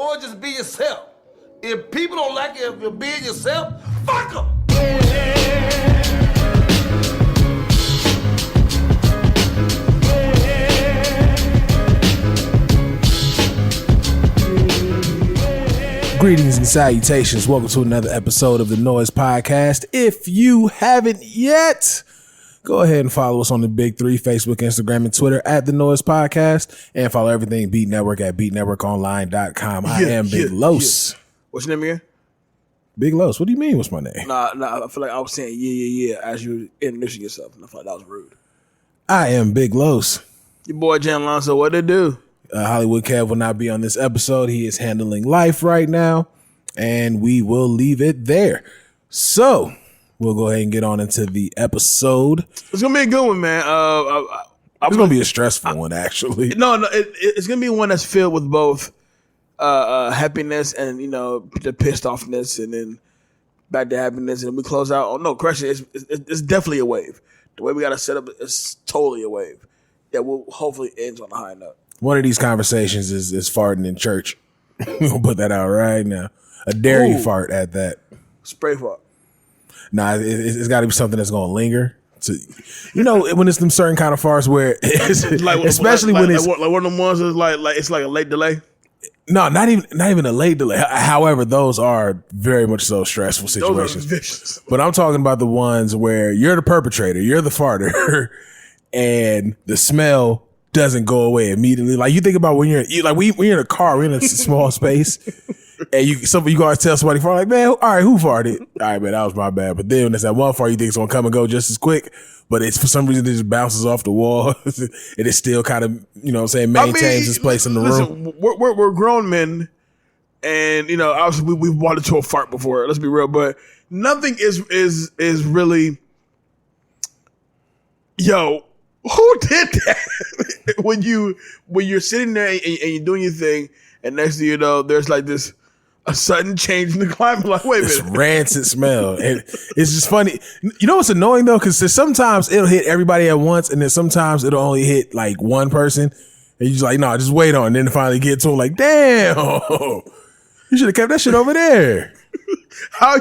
or just be yourself. If people don't like it, if you're being yourself, fuck them. Greetings and salutations. Welcome to another episode of the Noize podcast. If you haven't yet, go ahead and follow us on the big three, Facebook, Instagram, and Twitter at the Noize podcast, and follow everything Beat Network at beatnetworkonline.com. I am Big Los. What's your name again? Big Los. What do you mean? What's my name? Nah, I feel like I was saying yeah as you were introducing yourself, and I feel like that was rude. I am Big Los. Your boy Jay Alonzo, what it do? Hollywood Kev will not be on this episode. He is handling life right now, and we will leave it there. So we'll go ahead and get on into the episode. It's gonna be a good one, man. It's gonna be a stressful one, actually. No, it's gonna be one that's filled with both happiness and the pissed offness, and then back to happiness, and we close out. Oh no, correction, it's definitely a wave. The way we got to set up is totally a wave that will hopefully ends on a high note. One of these conversations is farting in church. We'll put that out right now. A dairy fart at that. Spray fart. Nah, it's got to be something that's going to linger. When it's them certain kind of farts where, especially when it's like one of them ones that's like it's like a late delay. No, not even a late delay. However, those are very much so stressful situations. Those are vicious. But I'm talking about the ones where you're the perpetrator, you're the farter, and the smell doesn't go away immediately. Like you think about when you're in a car, we're in a small space, and you gotta tell somebody fart, like, man, all right, who farted? All right, man, that was my bad. But then there's that one fart you think it's gonna come and go just as quick, but it's for some reason it just bounces off the wall, and it still kind of maintains its place in the room. We're grown men, and obviously we've wanted to a fart before. Let's be real, but nothing is really, yo. Who did that? when you're sitting there and you're doing your thing, and next thing you know, there's like a sudden change in the climate. Like, wait a minute, this rancid smell, and it's just funny. You know what's annoying though, because sometimes it'll hit everybody at once, and then sometimes it'll only hit like one person, and you're just like, no, just wait on. And then finally get to them, like, damn, you should have kept that shit over there. How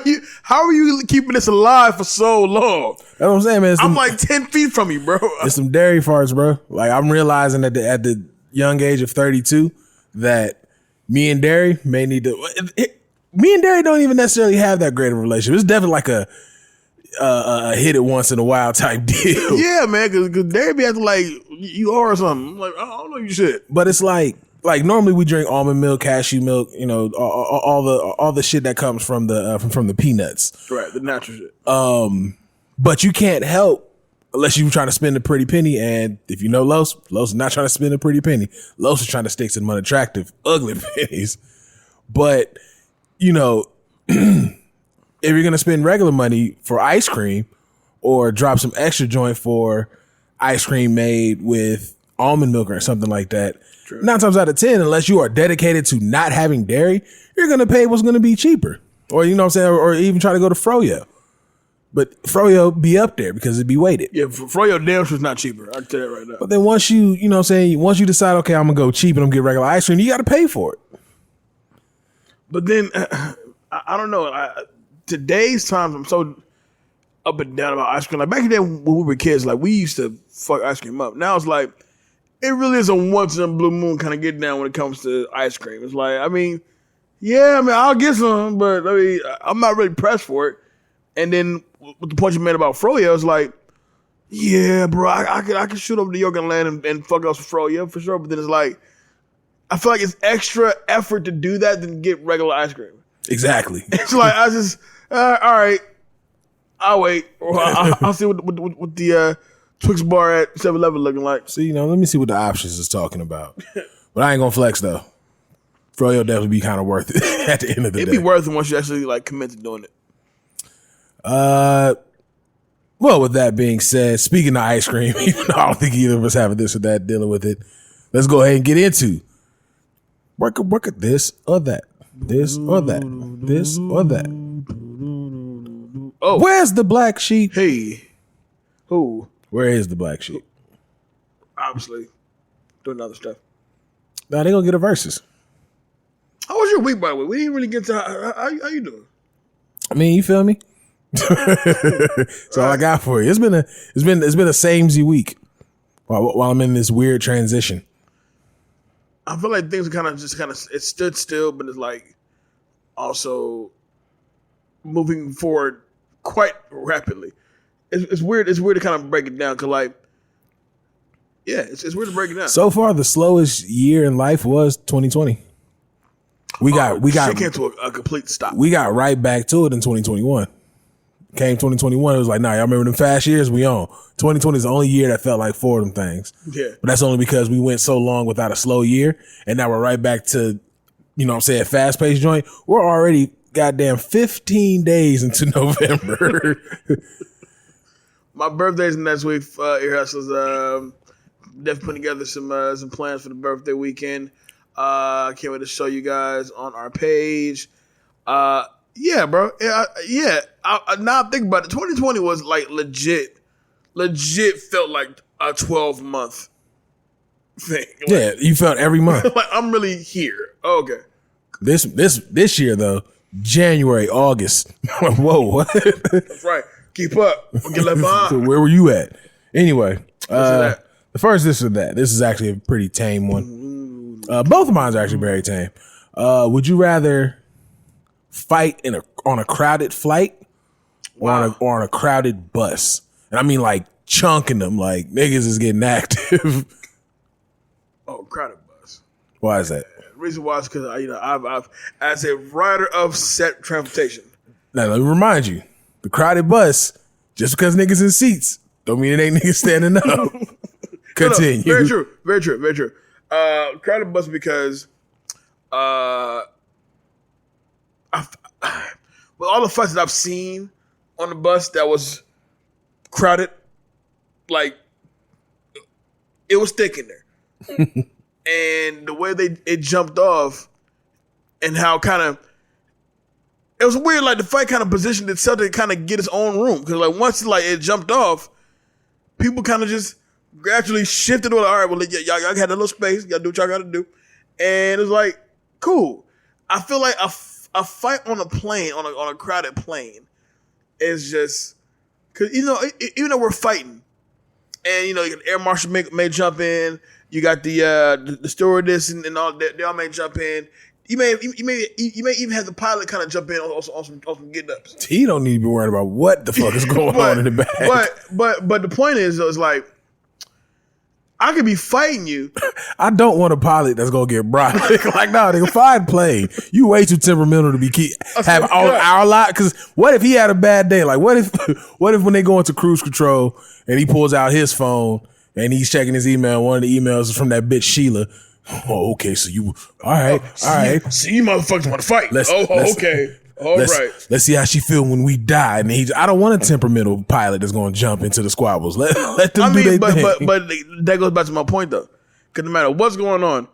are you keeping this alive for so long? That's what I'm saying, man. I'm like 10 feet from you, bro. It's some dairy farts, bro. Like, I'm realizing at the young age of 32 that me and dairy may need to. Me and dairy don't even necessarily have that great of a relationship. It's definitely like a hit it once in a while type deal. Yeah, man, because dairy be acting like you are or something. I'm like, I don't know you shit. But it's like normally we drink almond milk, cashew milk, all the shit that comes from the peanuts. Right, the natural shit. But you can't help unless you're trying to spend a pretty penny. And if you know Los is not trying to spend a pretty penny. Los is trying to stick to some unattractive, ugly pennies. But, if you're going to spend regular money for ice cream or drop some extra joint for ice cream made with almond milk or something like that, True. 9 times out of 10, unless you are dedicated to not having dairy, you're going to pay what's going to be cheaper. Or, or even try to go to Froyo. But Froyo be up there because it'd be weighted. Yeah, Froyo damn sure is not cheaper. I can tell you that right now. But then once you, once you decide, okay, I'm going to go cheap and I'm going to get regular ice cream, you got to pay for it. But then, I don't know. Today's times, I'm so up and down about ice cream. Like back in the day when we were kids, like we used to fuck ice cream up. Now it's like, it really is a once in a blue moon kind of get down when it comes to ice cream. It's like, I'll get some, but I'm not really pressed for it. And then with the point you made about Froyo, it's like, yeah, bro, I could shoot over to York Land and fuck up some Froyo for sure. But then it's like, I feel like it's extra effort to do that than get regular ice cream. Exactly. It's like, I just, all right, I'll wait. Or I'll see what the Twix bar at 7-Eleven looking like. See, let me see what the options is talking about. But I ain't gonna flex though. Froyo definitely be kind of worth it at the end of the day. It'd be worth it once you actually like commit to doing it. Well, with that being said, speaking of ice cream, even though I don't think either of us have this or that dealing with it, let's go ahead and get into work at this or that, this or that, this or that. Oh, where's the black sheep? Hey, who? Where is the black sheep? Obviously, doing other stuff. Nah, they gonna get a versus. How was your week, by the way? We didn't really get to how you doing. I mean, you feel me? That's all I got for you. It's been a samey week while I'm in this weird transition. I feel like things are it stood still, but it's like also moving forward quite rapidly. It's weird. It's weird to kind of break it down because, like, yeah, it's weird to break it down. So far, the slowest year in life was 2020. We got shit came to a complete stop. We got right back to it in 2021. Came 2021, it was like, nah, y'all remember them fast years? We on. 2020 is the only year that felt like four of them things. Yeah. But that's only because we went so long without a slow year, and now we're right back to, you know what I'm saying, fast-paced joint. We're already goddamn 15 days into November. My birthday's next week. Ear Hustlers definitely putting together some plans for the birthday weekend. Can't wait to show you guys on our page. Yeah, bro. Yeah. Now I think about it. 2020 was like legit felt like a 12-month thing. Like, yeah, you felt every month. like I'm really here. Okay. This year though, January, August. Whoa, what? That's right. Keep up. Get left behind. Where were you at? Anyway, that? the first this or that. This is actually a pretty tame one. Both of mine are actually very tame. Would you rather fight on a crowded flight or on a crowded bus? And I mean like chunking them, like niggas is getting active. Oh, crowded bus. Why is that? The reason why is because I've as a rider of set transportation. Now let me remind you, the crowded bus, just because niggas in seats, don't mean it ain't niggas standing up. Continue. No, very true. Very true. Very true. Crowded bus because with all the fights that I've seen on the bus that was crowded, like it was thick in there. And the way it jumped off and how kind of it was weird, like the fight kind of positioned itself to kind of get its own room. Because like once like it jumped off, people kind of just gradually shifted. All right, well, y'all had a little space. Y'all do what y'all got to do. And it was like, cool. I feel like a fight on a plane, on a crowded plane, is just, because, you know, even though we're fighting, and, you know, the air marshal may jump in, you got the stewardess and all, they all may jump in. You may even have the pilot kind of jump in on some get-ups. He don't need to be worried about what the fuck is going on in the back. But the point is like, I could be fighting you. I don't want a pilot that's gonna get brought. Like, no, nigga, fine plane. You way too temperamental to be have all our lot. Because what if he had a bad day? Like, what if when they go into cruise control and he pulls out his phone and he's checking his email, one of the emails is from that bitch Sheila. Oh, okay, so you all right. So you motherfuckers want to fight? Okay. Let's see how she feel when we die. And I don't want a temperamental pilot that's going to jump into the squabbles. Let them do their thing. But that goes back to my point though, because no matter what's going on,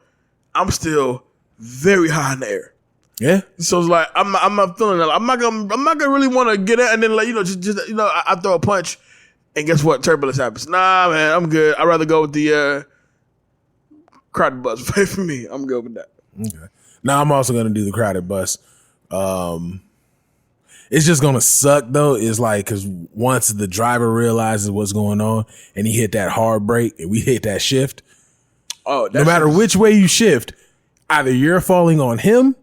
I'm still very high in the air. Yeah. So it's like I'm not feeling that. I'm not gonna really want to get it, and then like just you know I throw a punch, and guess what? Turbulence happens. Nah, man, I'm good. I'd rather go with the crowded bus. For me, I'm good with that. Okay. Now I'm also gonna do the crowded bus. It's just gonna suck though. It's like, because once the driver realizes what's going on and he hit that hard brake and we hit that shift, no matter which way you shift, either you're falling on him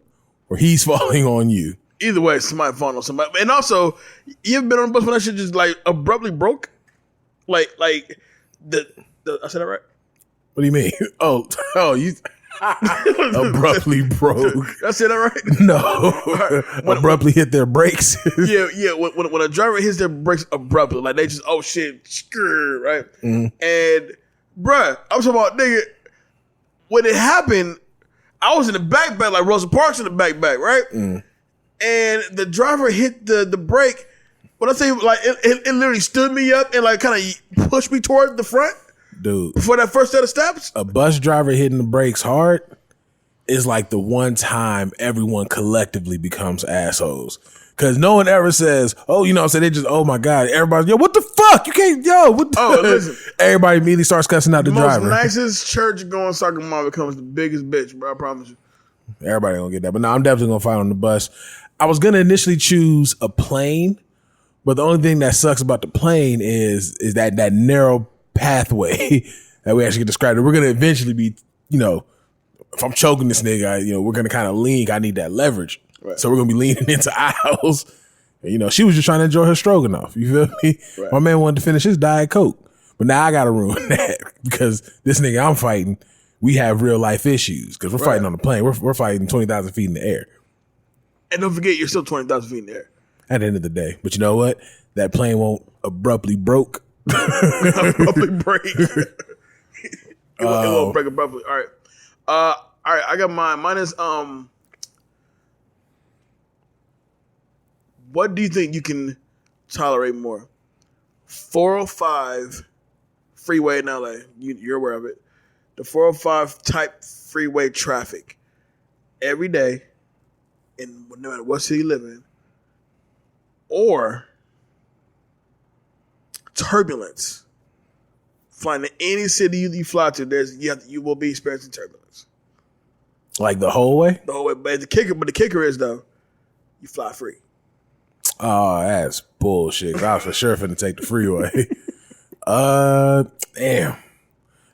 or he's falling on you. Either way, somebody falling on somebody. And also, you ever been on a bus when that shit just like abruptly broke? Like the I said that right? What do you mean? Oh, you abruptly broke. I said that right? No. Abruptly hit their brakes. Yeah. When a driver hits their brakes abruptly, like they just, oh shit, skrr, right? Mm. And bruh, I'm talking about, nigga, when it happened, I was in the back, like Rosa Parks in the back, right? Mm. And the driver hit the brake. When I say, like, it literally stood me up and like kind of pushed me toward the front. Dude, before that first set of steps, a bus driver hitting the brakes hard is like the one time everyone collectively becomes assholes. Because no one ever says, oh, you know, so they just, oh my God, everybody's, yo, what the fuck? You can't, yo, what the listen. Everybody immediately starts cussing out the driver. The most nicest church going soccer mom becomes the biggest bitch, bro. I promise you. Everybody gonna get that. But no, I'm definitely gonna fight on the bus. I was gonna initially choose a plane, but the only thing that sucks about the plane is that narrow pathway that we actually get described. We're gonna eventually be, if I'm choking this nigga, we're gonna kind of lean. I need that leverage. Right. So we're gonna be leaning into aisles. And, she was just trying to enjoy her stroganoff. You feel me? Right. My man wanted to finish his Diet Coke. But now I gotta ruin that because this nigga I'm fighting, we have real life issues because we're fighting on the plane. We're fighting 20,000 feet in the air. And don't forget, you're still 20,000 feet in the air. At the end of the day. But you know what? That plane won't abruptly broke. Abruptly break. it won't break abruptly. All right. I got mine. Mine is what do you think you can tolerate more? 405 freeway in LA. You're aware of it. The 405 type freeway traffic every day, in no matter what city you live in, or turbulence. Flying to any city you fly to, you will be experiencing turbulence. Like the whole way? The whole way. But the kicker is though, you fly free. Oh, that's bullshit. I was for sure finna take the freeway. Damn.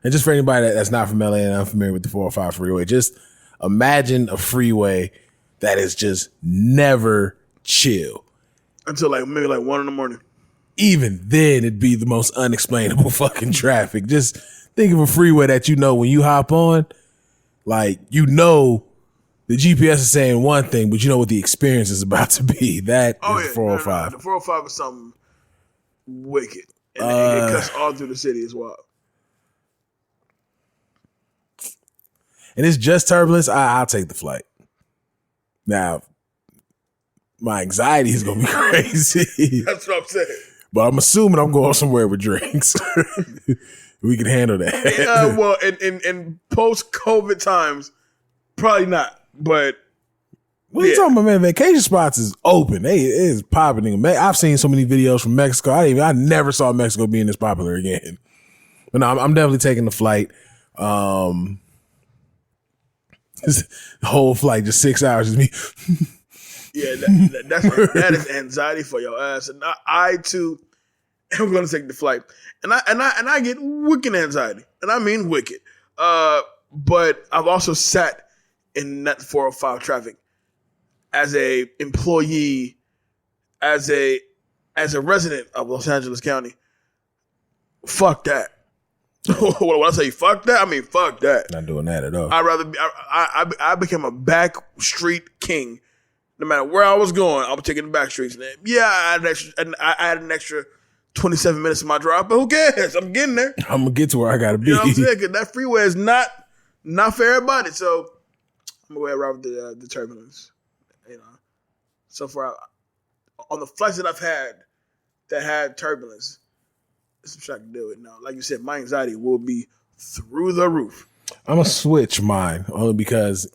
And just for anybody that's not from LA and unfamiliar with the 405 freeway, just imagine a freeway that is just never chill. Until maybe 1 in the morning. Even then, it'd be the most unexplainable fucking traffic. Just think of a freeway that when you hop on, the GPS is saying one thing, but you know what the experience is about to be. That is the 405. No. The 405 is something wicked. And it cuts all through the city as well. And it's just turbulence. I'll take the flight. Now, my anxiety is going to be crazy. That's what I'm saying. But I'm assuming I'm going somewhere with drinks. We can handle that. Well, in post-COVID times, probably not. But what are you talking about, man? Vacation spots is open. It is popping. I've seen so many videos from Mexico. I never saw Mexico being this popular again. But no, I'm definitely taking the flight. The whole flight, just 6 hours, is me. Yeah, that is anxiety for your ass. And I too am going to take the flight. And I get wicked anxiety. And I mean wicked. But I've also sat in that 405 traffic as a employee, as a resident of Los Angeles County. Fuck that. When I say fuck that, I mean fuck that. Not doing that at all. I became a back street king. No matter where I was going, I was taking the back streets. And yeah, I had an extra 27 minutes of my drive, but who cares? I'm getting there. I'm gonna get to where I gotta be. You know what I'm saying? Because that freeway is not for everybody. So I'm gonna go around with the turbulence. So far on the flights that I've had that had turbulence, it's some shit I can do it now. Like you said, my anxiety will be through the roof. I'm gonna switch mine only because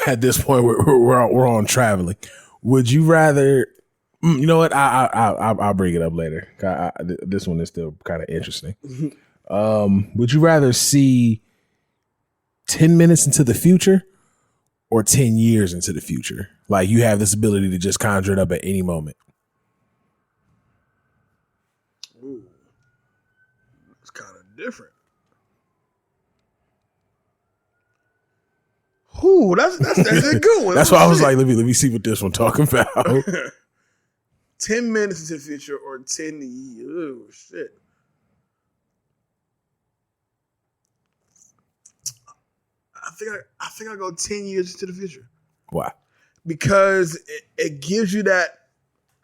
at this point we're on traveling. Would you rather? You know what? I'll bring it up later. This one is still kind of interesting. Would you rather see 10 minutes into the future or 10 years into the future? Like you have this ability to just conjure it up at any moment. Ooh, it's kind of different. Ooh, that's a good one. That's why I was like, let me see what this one talking about. 10 minutes into the future or 10 years. Oh, shit. I think I go 10 years into the future. Why? Because it gives you that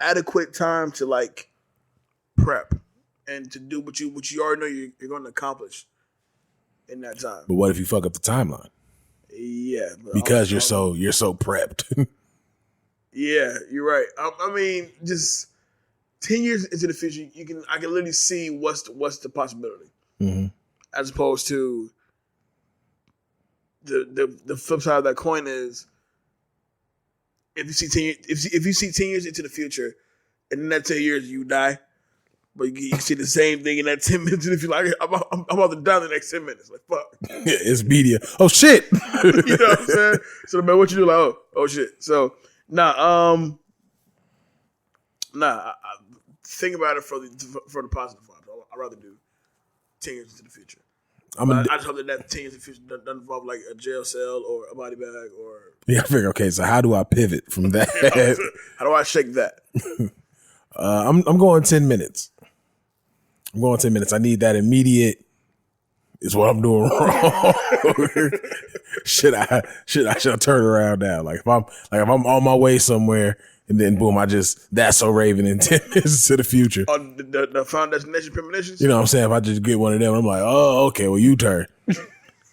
adequate time to like prep and to do what you already know you're going to accomplish in that time. But what if you fuck up the timeline? Yeah, because you're so prepped. Yeah, you're right. I mean, just 10 years into the future, I can literally see what's the possibility, as opposed to the flip side of that coin is if you see 10 years into the future, and in that 10 years you die, but you see the same thing in that 10 minutes. And if you're like, I'm about to die in the next 10 minutes. Like, fuck. It's media. Oh, shit. You know what I'm saying? So no matter what you do, like, oh shit. So, I think about it for the positive vibes. I'd rather do 10 years into the future. I just hope that 10 years into the future doesn't involve like a jail cell or a body bag or. Yeah, I figure. Okay, so how do I pivot from that? How do I shake that? I'm going 10 minutes. I'm going 10 minutes. I need that immediate. Is what I'm doing wrong. should I turn around now? Like if I'm on my way somewhere and then boom, that's so Raven in 10 minutes to the future. Oh, the Final Destination premonitions? You know what I'm saying? If I just get one of them, I'm like, oh, okay, well you turn.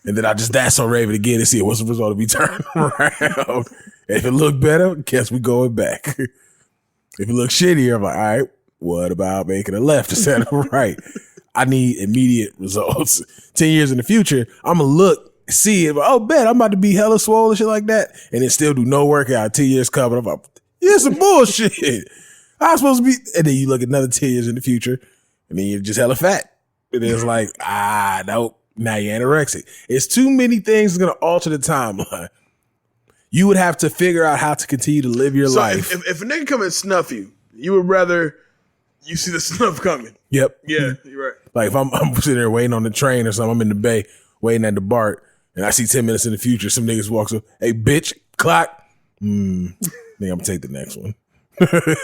And then I just that's so Raven again to see what's the result of me turning around. If it look better, guess we going back. If it looks shittier, I'm like, all right, what about making a left instead of a right? I need immediate results. 10 years in the future, I'm going to look, see it. Oh, bet I'm about to be hella swole and shit like that. And then still do no workout. 10 years coming. I'm like, yeah, some bullshit. I'm supposed to be. And then you look another 10 years in the future and then you're just hella fat. And then it's like, nope. Now you're anorexic. It's too many things that's going to alter the timeline. You would have to figure out how to continue to live your life. If a nigga come and snuff you, you would rather you see the snuff coming. Yep. Yeah, you're right. Like if I'm sitting there waiting on the train or something, I'm in the bay waiting at the BART, and I see 10 minutes in the future, some niggas walks up, hey, bitch, clock. Think I'm going to take the next one. I'm going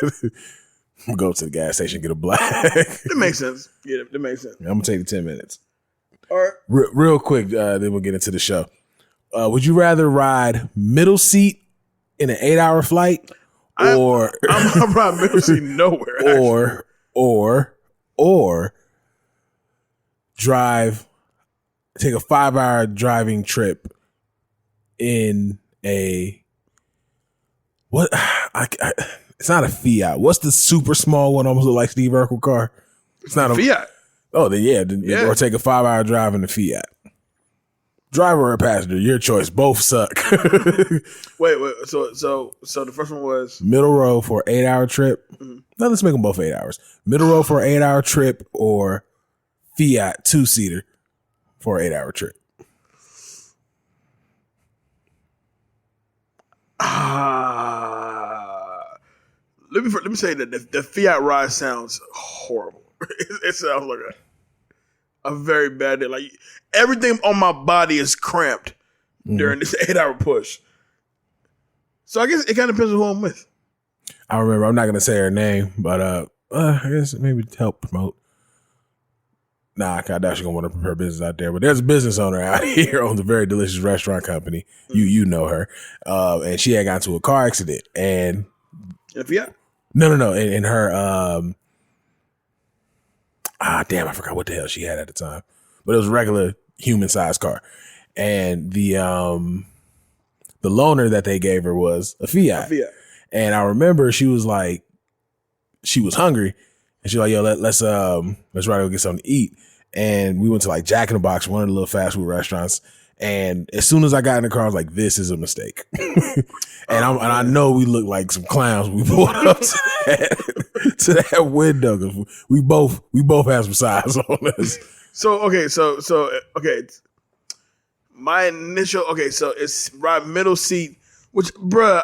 to go to the gas station and get a black. That makes sense. Yeah, that makes sense. I'm going to take the 10 minutes. All right. Real quick, then we'll get into the show. Would you rather ride middle seat in an 8-hour flight or I'm ride middle seat nowhere or take a 5-hour driving trip in a it's not a Fiat. What's the super small one almost look like Steve Urkel car? It's not a Fiat. Oh, then yeah. Or take a 5-hour drive in a Fiat. Driver or passenger, your choice. Both suck. Wait. So the first one was middle row for 8-hour trip. Mm-hmm. No, let's make them both 8 hours. Middle row for 8-hour trip or Fiat 2-seater for 8-hour trip. Let me say that the Fiat ride sounds horrible. It sounds like a very bad day. Like everything on my body is cramped during this 8-hour push. So I guess it kind of depends on who I'm with. I remember, I'm not going to say her name, but I guess maybe to help promote. Nah, I doubt she's going to want to put her business out there. But there's a business owner out here owns a very delicious restaurant company. You know her. And she had gotten into a car accident. And Fiat? No. In her damn, I forgot what the hell she had at the time. But it was a regular human-sized car. And the loaner that they gave her was a Fiat. And I remember she was hungry. And she was like, yo, let's ride to go get something to eat. And we went to like Jack in the Box, one of the little fast food restaurants. And as soon as I got in the car, I was like, this is a mistake. And I know we look like some clowns. We pulled up to that window because we both have some size on us. So my initial so it's right middle seat, which bruh,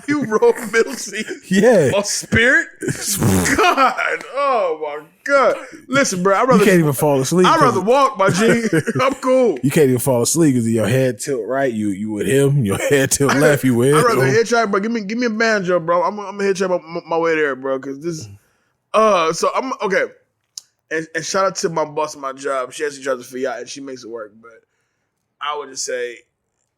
you rode middle seat, yeah, on Spirit. God, oh my God! Listen, bro, you can't even fall asleep. I'd rather walk, my G. I'm cool. You can't even fall asleep because your head tilt right. You with him. Your head tilt left. You with him. I'd rather hitchhike, bro. Give me a banjo, bro. I'm gonna hitchhike my way there, bro. Because this. So I'm okay. And shout out to my boss at my job. She actually drives a Fiat and she makes it work. But I would just say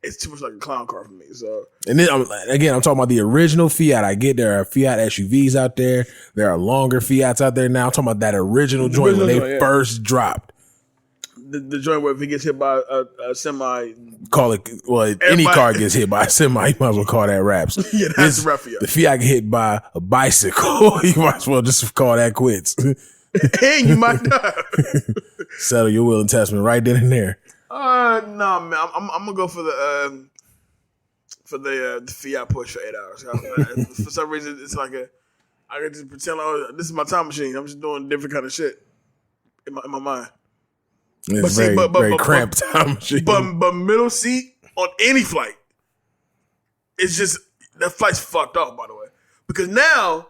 it's too much like a clown car for me. So, and then I'm talking about the original Fiat. I get there are Fiat SUVs out there. There are longer Fiats out there now. I'm talking about that original joint when they first dropped. The joint where if he gets hit by a semi, call it any car gets hit by a semi, you might as well call that raps. Yeah, that's the rough. The Fiat get hit by a bicycle, you might as well just call that quits. And you might die. Settle your will and testament right then and there. No, man. I'm gonna go for the Fiat push for 8 hours. For some reason, it's like I can just pretend this is my time machine. I'm just doing different kind of shit in my mind. It's very cramped time machine. But middle seat on any flight, it's just that flight's fucked up. By the way, because now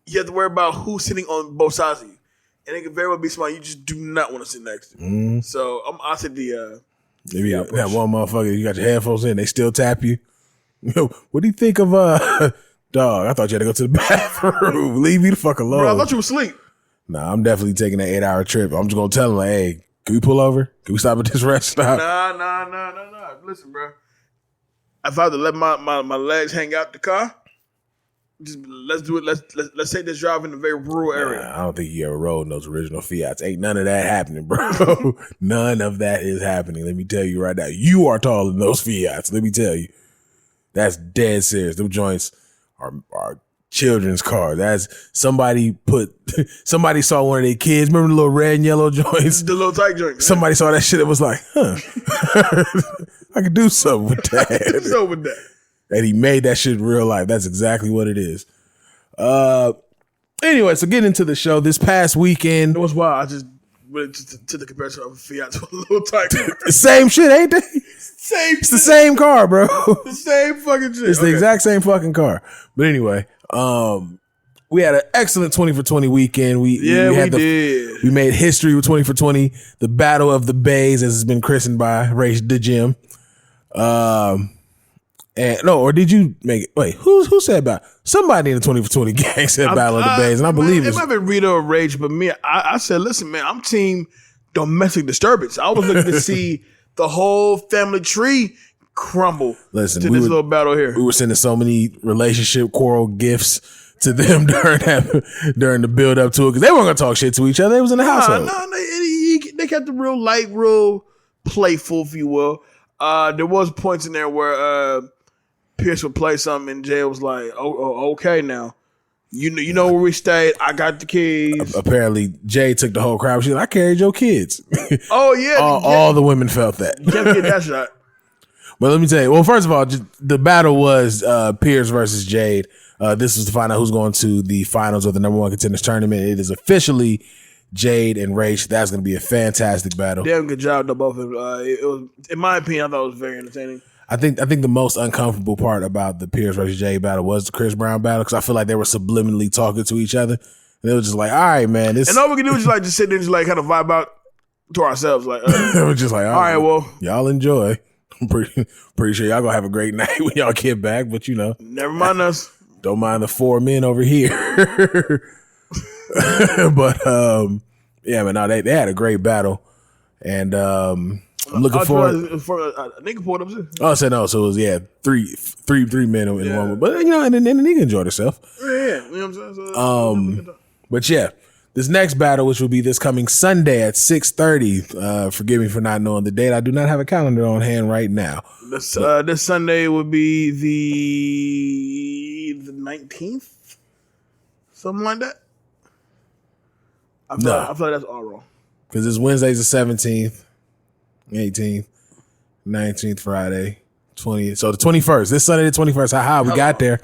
you have to worry about who's sitting on both sides of you, and it can very well be somebody you just do not want to sit next to. Mm-hmm. So I said the. Maybe that one motherfucker, you got your headphones in, they still tap you. Yo, what do you think of dog? I thought you had to go to the bathroom. Leave me the fuck alone. Bro, I thought you were asleep. Nah, I'm definitely taking that 8-hour trip. I'm just gonna tell him like, hey, can we pull over? Can we stop at this rest stop? Nah. Listen, bro. If I have to let my legs hang out the car, just let's do it. Let's take this drive in a very rural area. Nah, I don't think you ever rode in those original Fiats. Ain't none of that happening, bro. None of that is happening. Let me tell you right now. You are taller than those Fiats. Let me tell you. That's dead serious. Them joints are children's cars. That's somebody saw one of their kids. Remember the little red and yellow joints? The little tight joint. Somebody saw that shit and was like, huh. I could do something with that. Do something with that. And he made that shit in real life. That's exactly what it is. Anyway, so getting into the show. This past weekend. It was wild. I just went to the comparison of a Fiat to a little tight car. Same shit, ain't they? It's the same car, bro. The same fucking shit. It's the exact same fucking car. But anyway, we had an excellent 20 for 20 weekend. We did. We made history with 20 for 20. The Battle of the Bays, as it's been christened by Ray the Gym. Or did you make it? Wait, who said about it? Somebody in the 20 for 20 gang said Battle of the Bays, and I believe it might be Rita or Rage, but me, I said, listen, man, I'm team domestic disturbance. I was looking to see the whole family tree crumble. Listen, to this little battle here. We were sending so many relationship quarrel gifts to them during the build up to it because they weren't gonna talk shit to each other. They was in the household. They kept it real light, real playful, if you will. There was points in there where Pierce would play something and Jay was like, "Oh, okay, now you know where we stayed. I got the keys." Apparently, Jay took the whole crowd. She's like, "I carried your kids." Oh yeah, all the women felt that. Can't get that shot. But let me tell you. Well, first of all, the battle was Pierce versus Jade. This was to find out who's going to the finals of the number one contenders tournament. It is officially Jade and Rach. That's going to be a fantastic battle. Damn good job to both of them. It was, in my opinion, I thought it was very entertaining. I think the most uncomfortable part about the Pierce versus Jade battle was the Chris Brown battle because I feel like they were subliminally talking to each other. And it was just like, all right, man. And all we can do is just sit there and just kind of vibe out to ourselves. Like, it was just like, all right, well, y'all enjoy. I'm pretty sure y'all gonna have a great night when y'all get back. But never mind us. Don't mind the 4 men over here. But yeah, but no, they had a great battle, and I'm looking forward. A nigga pulled up too. Oh, I said no. So it was three men in one. But and the nigga enjoyed herself. Yeah, you know what I'm saying. But yeah, this next battle, which will be this coming Sunday at 6:30. Forgive me for not knowing the date. I do not have a calendar on hand right now. This Sunday would be the 19th, something like that. I feel like that's all wrong. Because it's Wednesday's the 17th, 18th, 19th, Friday, 20th. So the 21st. This Sunday the 21st. We got there.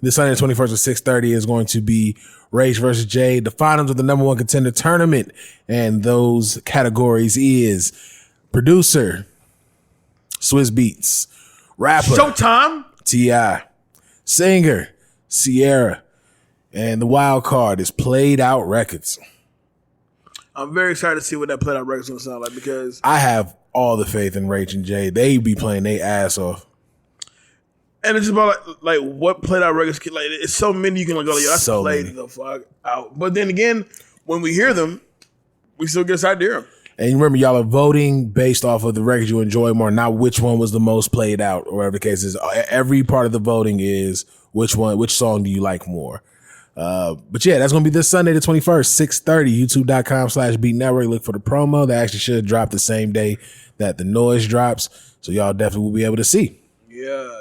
This Sunday the 21st at 6:30 is going to be Rage versus Jade, the finals of the number one contender tournament. And those categories is producer, Swiss Beats, rapper, Showtime, T.I., singer, Sierra, and the wild card is Played Out Records. I'm very excited to see what that Played Out Records is going to sound like because I have all the faith in Rach and Jay. They be playing their ass off. And it's just about like what Played Out Records can, like it's so many you can like go, yo, that's so played the fuck out. But then again, when we hear them, we still get excited to hear them. And you remember, y'all are voting based off of the records you enjoy more, not which one was the most played out, or whatever the case is. Every part of the voting is which song do you like more. But yeah, that's going to be this Sunday, the 21st, 6:30, youtube.com/Beat Network. Look for the promo. That actually should drop the same day that the Noize drops. So y'all definitely will be able to see. Yeah.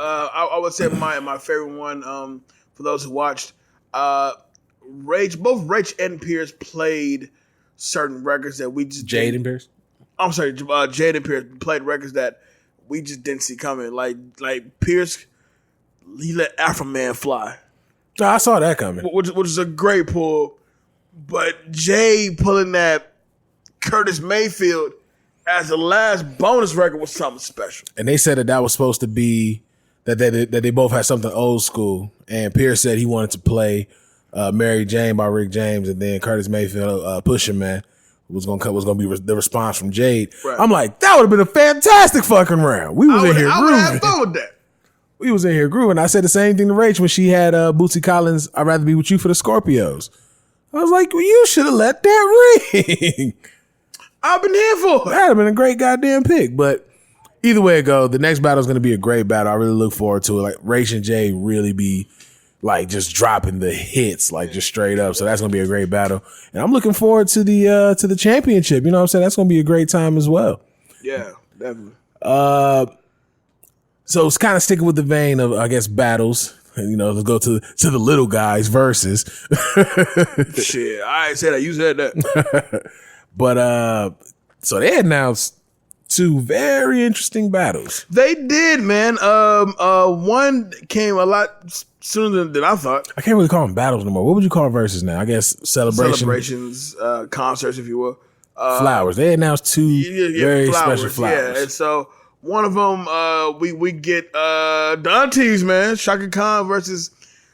I would say my favorite one, for those who watched, both Rach and Pierce played certain records that we just Jade and Pierce? I'm sorry, Jade and Pierce played records that we just didn't see coming. Like Pierce he let Afro Man fly. No, I saw that coming. Which is a great pull. But Jay pulling that Curtis Mayfield as the last bonus record was something special. And they said that was supposed to be that they both had something old school. And Pierce said he wanted to play Mary Jane by Rick James, and then Curtis Mayfield, Pusha Man, was gonna be the response from Jade. Right. I'm like, that would have been a fantastic fucking round. We was in here grooving. I would have fun with that. We was in here grooving. I said the same thing to Rach when she had Bootsy Collins, I'd rather be with you for the Scorpios. I was like, well, you should have let that ring. I've been here for it. That'd have been a great goddamn pick. But either way it go, the next battle is going to be a great battle. I really look forward to it. Like, Rach and Jay really be like just dropping the hits, like just straight up. So that's going to be a great battle. And I'm looking forward to the championship. You know what I'm saying? That's going to be a great time as well. Yeah, definitely. So it's kind of sticking with the vein of, I guess, battles. You know, let's go to the little guys versus. Shit, I ain't said that. You said that. But so they announced 2 very interesting battles. They did, man. One came a lot sooner than I thought. I can't really call them battles no more. What would you call versus now? I guess celebrations, concerts, if you will. Flowers. They announced 2 very special flowers. Yeah, and so one of them, we get the aunties, man. Chaka Khan versus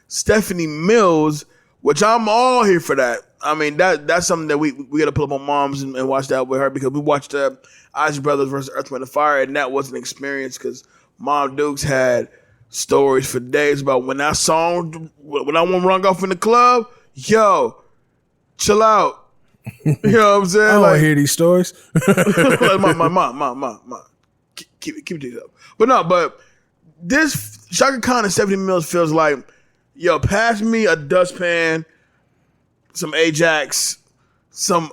Stephanie Mills, which I'm all here for that. I mean, that's something that we got to pull up on moms and watch that with her, because we watched Ozzy Brothers versus Earth, Wind & Fire, and that was an experience because Mom Dukes had stories for days about when I want to run off in the club, yo, chill out. You know what I'm saying? I don't want to hear these stories. Like, mom. Keep it up. But this Chaka Khan and Stephanie Mills feels like, yo, pass me a dustpan, some Ajax, some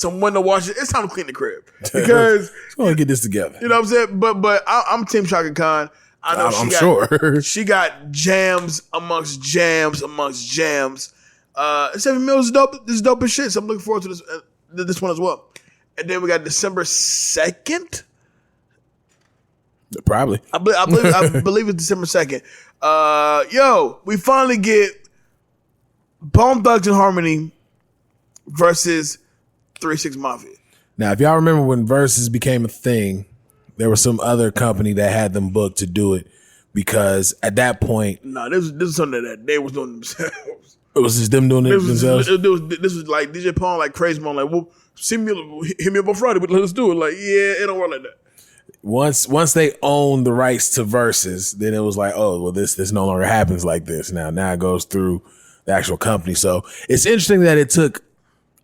window washer. It's time to clean the crib because let's go and get this together. You know what I'm saying? But I'm Team Chaka Khan. I know I'm sure she got jams amongst jams amongst jams. Stephanie Mills is dope. This is dope as shit. So I'm looking forward to this one as well. And then we got December 2nd. Probably. I believe it's December 2nd. Yo, we finally get Bone Thugs and Harmony versus 3-6 Mafia. Now, if y'all remember when Verzuz became a thing, there was some other company that had them booked to do it, because at that point, this was something that they was doing themselves. It was just them doing it themselves. This was like DJ Paul, like Crazy Bone, like, well, hit me up on Friday, but let's do it. Like, yeah, it don't work like that. Once they owned the rights to Verzuz, then it was like, oh, well, this no longer happens like this. Now it goes through the actual company. So it's interesting that it took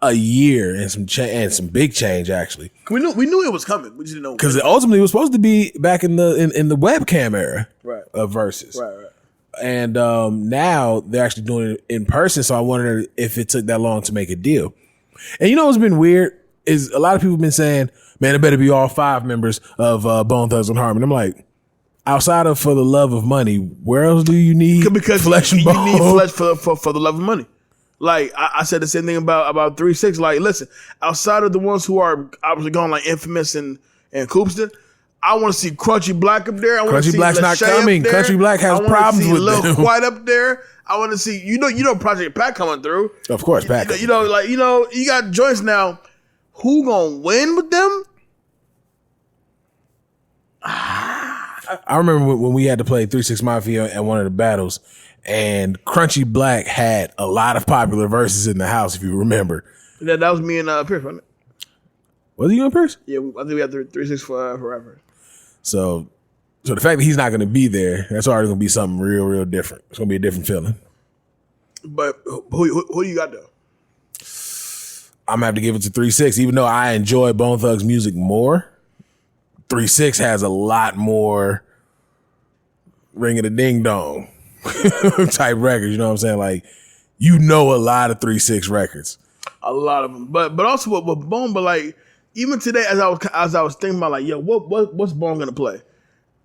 a year and some big change, actually. We knew it was coming. We just didn't know, because ultimately it was supposed to be back in the webcam era, right, of Verzuz. Right. And now they're actually doing it in person. So I wondered if it took that long to make a deal. And you know what's been weird is a lot of people have been saying, man, it better be all 5 members of Bone Thugs and Harmony. I'm like, outside of For the Love of Money, where else do you need flesh and bone? You need flesh for the love of money. Like, I said the same thing about 3-6. Like, listen, outside of the ones who are obviously gone, like Infamous and Coopston, I want to see Crunchy Black up there. I want to see Black's not coming. Crunchy Black has problems with them. Lil White up there. I want to see, you know Project Pack coming through. Of course, Pack. You got joints now. Who gonna win with them? I remember when we had to play 3-6 Mafia at one of the battles, and Crunchy Black had a lot of popular verses in the house, if you remember. That was me and Pierce, wasn't it? Was it you and Pierce? Yeah, I think we had 3-6 forever. So the fact that he's not going to be there, that's already going to be something real, real different. It's going to be a different feeling. But who do you got, though? I'm going to have to give it to 3-6. Even though I enjoy Bone Thugs music more, 3-6 has a lot more ringing a ding dong type records. You know what I'm saying? Like, you know, a lot of 3-6 records. A lot of them. But also with Bone, but like, even today, as I was thinking about, like, yo, what's Bone gonna play?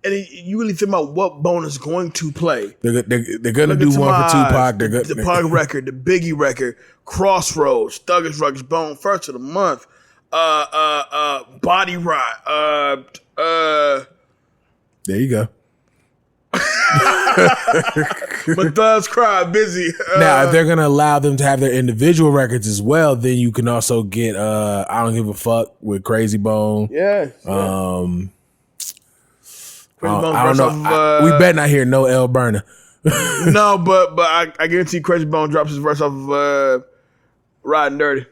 And you really think about what Bone is going to play. They're gonna do one for Tupac. The Pac record, the Biggie record, Crossroads, Thuggish Ruggish, Bone, First of the Month, Body Rot. There you go. But thugs cry busy. Now, if they're gonna allow them to have their individual records as well, then you can also get I Don't Give a Fuck with Crazy Bone. Yeah. I don't know. We better not hear no L Burner. No, but I guarantee Crazy Bone drops his verse off of Riding Dirty.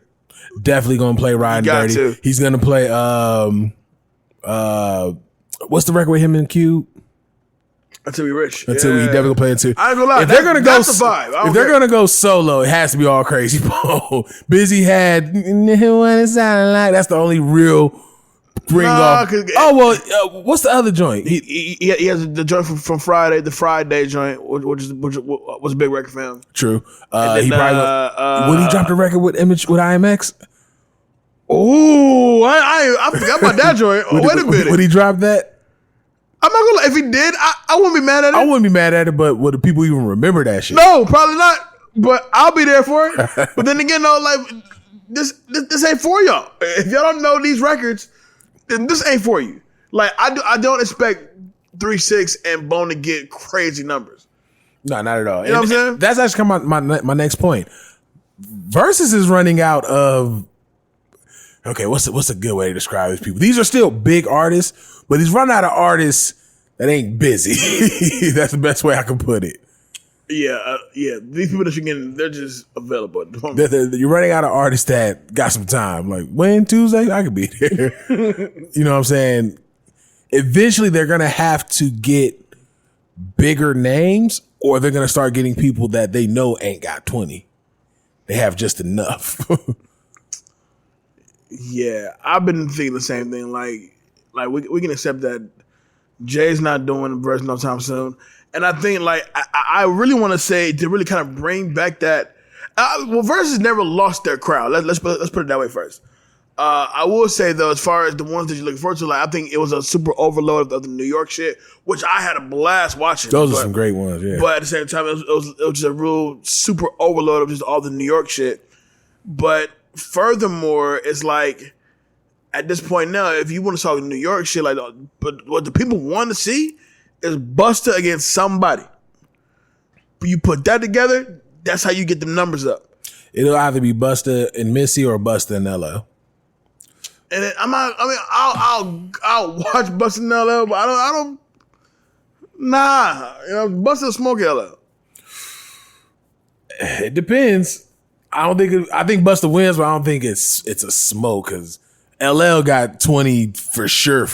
Definitely gonna play Riding Dirty. To. He's gonna play what's the record with him and Cube? Until We Rich. Until we definitely gonna play it too. I ain't gonna lie. If they're gonna go, that's the vibe. If they're gonna go solo, it has to be all Crazy Bone. Busy had what it sounded like. That's the only real bring off. What's the other joint? He has the joint from Friday, the Friday joint, which was a big record for him. True. He probably when he dropped a record with IMX. Oh, I forgot about that joint. Wait a minute. Would he drop that? I'm not gonna lie. If he did, I wouldn't be mad at it. I wouldn't be mad at it, but would the people even remember that shit? No, probably not. But I'll be there for it. But then again, though, like this ain't for y'all. If y'all don't know these records, then this ain't for you. Like I don't expect 3-6 and Bone to get crazy numbers. No, not at all. You know what I'm saying? That's actually my next point. Verzuz is running out of. Okay, what's a good way to describe these people? These are still big artists, but he's running out of artists that ain't busy. That's the best way I can put it. Yeah. These people that you're getting, they're just available. You're running out of artists that got some time. Like, when? Tuesday? I could be there. You know what I'm saying? Eventually, they're going to have to get bigger names, or they're going to start getting people that they know ain't got 20. They have just enough. Yeah, I've been thinking the same thing. Like we can accept that Jay's not doing a verse no time soon, and I think like I really want to say to really kind of bring back that. Verzuz never lost their crowd. Let's put it that way first. I will say though, as far as the ones that you're looking forward to, like I think it was a super overload of the New York shit, which I had a blast watching. Those are some great ones, yeah. But at the same time, it was just a real super overload of just all the New York shit. But furthermore, it's like at this point now, if you want to talk New York shit, like, but what the people want to see is Busta against somebody. But you put that together, that's how you get the numbers up. It'll either be Busta and Missy or Busta and LL. And then I'll watch Busta and LL, but I don't. Nah, Busta smoke LL. It depends. I think Busta wins, but I don't think it's a smoke because LL got 20 for sure.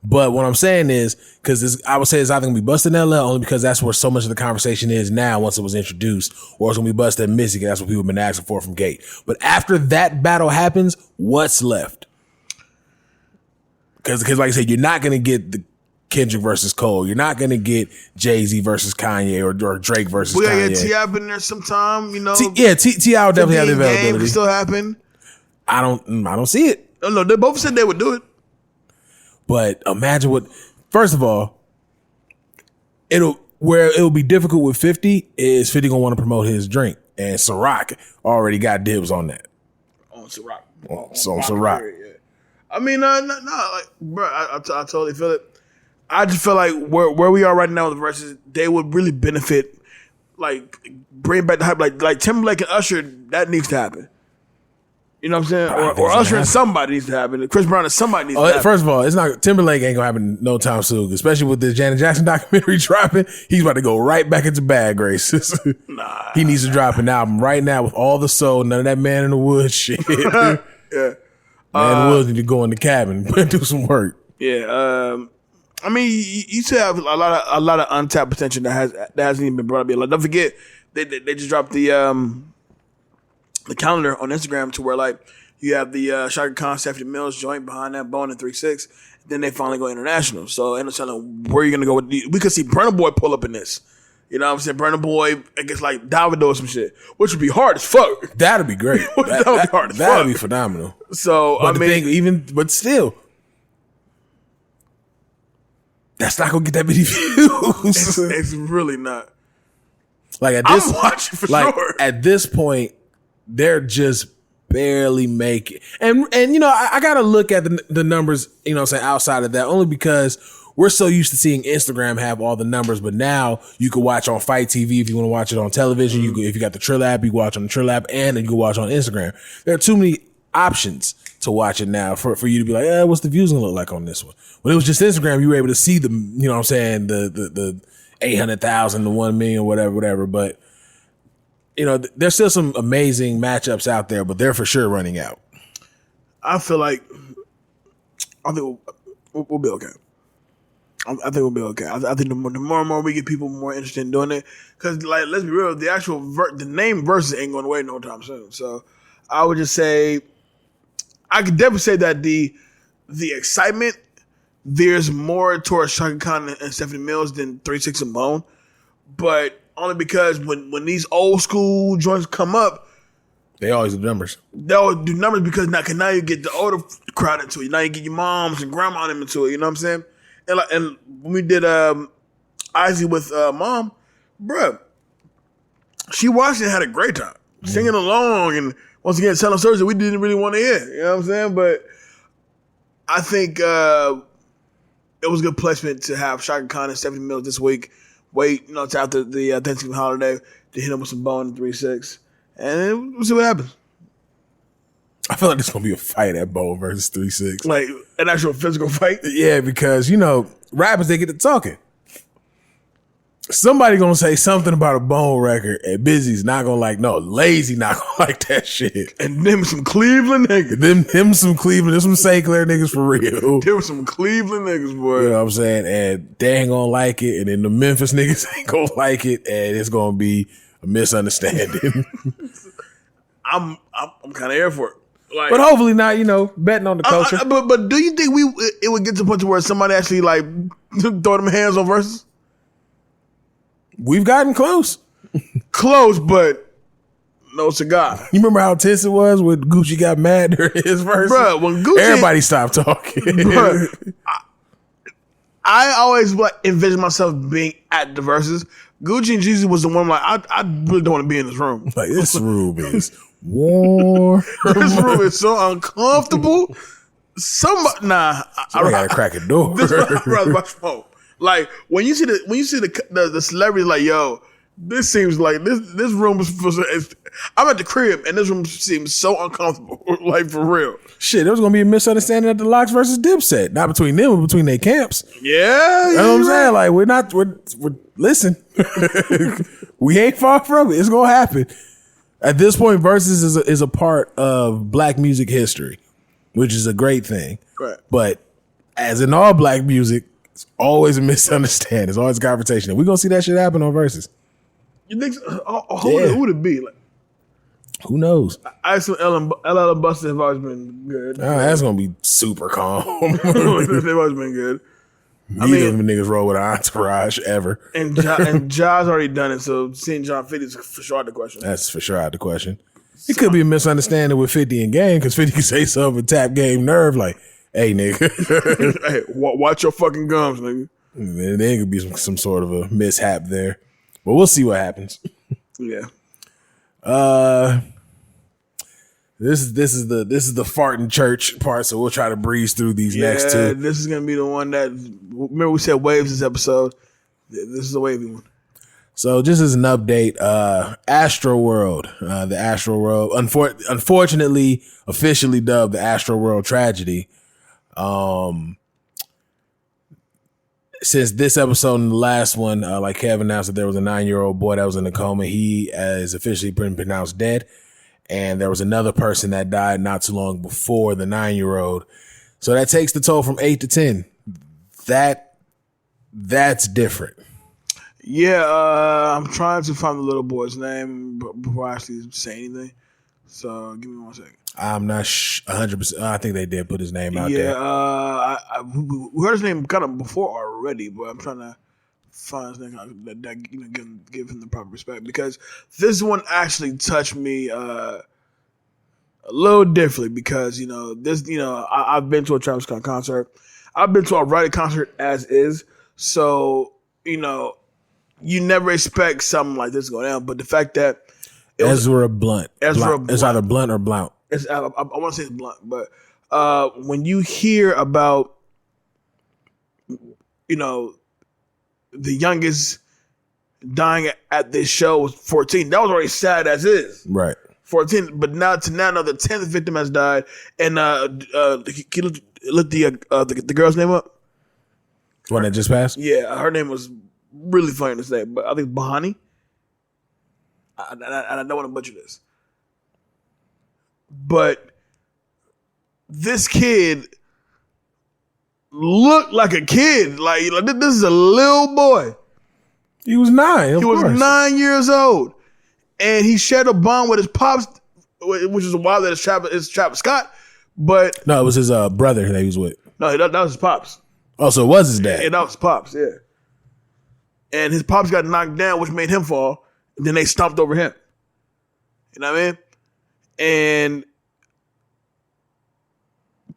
But what I'm saying is, because I would say it's either going to be Busta and LL only because that's where so much of the conversation is now once it was introduced, or it's going to be Busta and Missy because that's what people have been asking for from Gate. But after that battle happens, what's left? Because like I said, you're not going to get the Kendrick versus Cole. You're not going to get Jay-Z versus Kanye or Drake versus Kanye. We got to get T.I. been there sometime, T.I. will definitely have the availability. Game still happen. I don't see it. No, they both said they would do it. But imagine first of all, it'll be difficult with 50 is 50 gonna want to promote his drink. And Ciroc already got dibs on that. On Ciroc. On Ciroc. Yeah. I mean, no, like, bro, I totally feel it. I just feel like where we are right now with the Verzuz, they would really benefit, like, bring back the hype. Like Timberlake and Usher, that needs to happen. You know what I'm saying? Or Usher and somebody needs to happen. Chris Brown and somebody needs to happen. First of all, it's not Timberlake ain't gonna happen no time soon, especially with the Janet Jackson documentary dropping. He's about to go right back into bad graces. Nah. He needs to drop an album right now with all the soul, none of that Man in the Woods shit. Yeah. Man in the Woods need to go in the cabin and do some work. Yeah. I mean, you still have a lot of untapped potential that hasn't even been brought up yet. Like, don't forget, they just dropped the calendar on Instagram to where like you have the Chaka Khan, Stephanie Mills joint behind that, Bone and 3-6. Then they finally go international. So I don't know where you're gonna go with. We could see Burna Boy pull up in this. You know what I'm saying? Burna Boy against like Davido or some shit, which would be hard as fuck. That'd be great. That would be hard as fuck. That'd be phenomenal. So but still. That's not gonna get that many views. It's really not. Like at this, I'm watching for sure. At this point, they're just barely making. And you know, I gotta look at the numbers. You know, what I'm saying outside of that, only because we're so used to seeing Instagram have all the numbers, but now you can watch on Fight TV if you want to watch it on television. You can, if you got the Trill app, you can watch on the Trill app, and then you can watch on Instagram. There are too many options to watch it now for you to be like, what's the views gonna look like on this one? When it was just Instagram, you were able to see the, you know what I'm saying, the 800,000 to 1 million, whatever. But you know, there's still some amazing matchups out there, but they're for sure running out. I feel like I think we'll be okay. I think we'll be okay. I think the more and more we get people more interested in doing it, because like let's be real, the actual the name Verzuz ain't going away no time soon. So I would just say I could definitely say that the excitement there's more towards Chaka Khan and Stephanie Mills than 3 6 and Bone, but only because when these old school joints come up, they always do numbers. They'll do numbers because now you get the older crowd into it. Now you get your moms and grandma into it. You know what I'm saying? And when we did Izzy with Mom, bruh, she watched it and had a great time. Singing along and once again telling stories that we didn't really want to hear. You know what I'm saying? But I think it was a good placement to have Chaka Khan and Stephanie Mills this week. Wait, it's after the Thanksgiving holiday to hit them with some Bone in 3 6. And we'll see what happens. I feel like there's going to be a fight at Bone versus 3 6. Like an actual physical fight? Yeah, because, rappers, they get to talking. Somebody going to say something about a Bone record, and Busy's not going to like, no, Lazy not going to like that shit. And them some Cleveland niggas. Them some Cleveland, them some St. Clair niggas for real. Them some Cleveland niggas, boy. You know what I'm saying? And they ain't going to like it, and then the Memphis niggas ain't going to like it, and it's going to be a misunderstanding. I'm kind of here for it. Like, but hopefully not, betting on the culture. But do you think it would get to the point where somebody actually like throw them hands on Verzuz? We've gotten close. Close, but no cigar. You remember how tense it was when Gucci got mad during his verse? Bro, when Gucci... Everybody stopped talking. Bruh, I always envision myself being at the Verzuz. Gucci and Jeezy was the one I really don't want to be in this room. Like, this room is warm. This room is so uncomfortable. Somebody gotta crack a door. I'd rather watch phone. Like when you see the celebrities, like, yo, this seems like this room is. I'm at the crib and this room seems so uncomfortable. Like for real. Shit, there was gonna be a misunderstanding at the Locks versus Dipset, not between them, but between their camps. Yeah, you know what I'm saying? Like we're listen. We ain't far from it. It's gonna happen. At this point, Verzuz is a part of Black music history, which is a great thing. Right. But as in all Black music, it's always a misunderstanding. It's always a confrontation. And we're gonna see that shit happen on Verzuz. You think who would it be? Like, who knows? I assume LL and Busta have always been good. That's gonna be super calm. They've always been good. Neither of them niggas roll with an entourage ever. And Ja's already done it, so seeing John 50 is for sure out the question. That's for sure out the question. It could be a misunderstanding with 50 and Game, because 50 can say something and tap Game nerve like, hey, nigga. Hey, watch your fucking gums, nigga. And there could be some sort of a mishap there. But we'll see what happens. Yeah. This is the farting church part, so we'll try to breeze through these next two. This is gonna be the one that, remember we said waves this episode. This is a wavy one. So just as an update, Astroworld, the Astroworld, unfortunately officially dubbed the Astroworld tragedy. Since this episode and the last one, like Kevin announced that there was a 9-year-old boy that was in a coma, he is officially been pronounced dead. And there was another person that died not too long before the 9-year-old. So that takes the total from 8 to 10. That's different. Yeah, I'm trying to find the little boy's name before I actually say anything. So give me 1 second. I'm not 100%. I think they did put his name out there. Yeah, we heard his name kind of before already, but I'm trying to find his name that give him the proper respect, because this one actually touched me a little differently, because I've been to a Travis Scott concert, I've been to a Roddy concert as is, so you never expect something like this to go down, but the fact that Ezra Blunt. It's either Blunt or Blount. I want to say it's Blunt, but when you hear about the youngest dying at this show was 14. That was already sad as is. Right. 14, but now the 10th victim has died. And can you look the girl's name up? One that just passed? Yeah, her name was really funny to say, but I think Bahani. I don't want to butcher this. But this kid looked like a kid. Like this is a little boy. He was 9. He was 9 years old. And he shared a bond with his pops, which is wild that it's Travis Scott. But no, it was his brother that he was with. No, that was his pops. Oh, so it was his dad. Yeah, that was his pops, yeah. And his pops got knocked down, which made him fall. And then they stomped over him. You know what I mean? And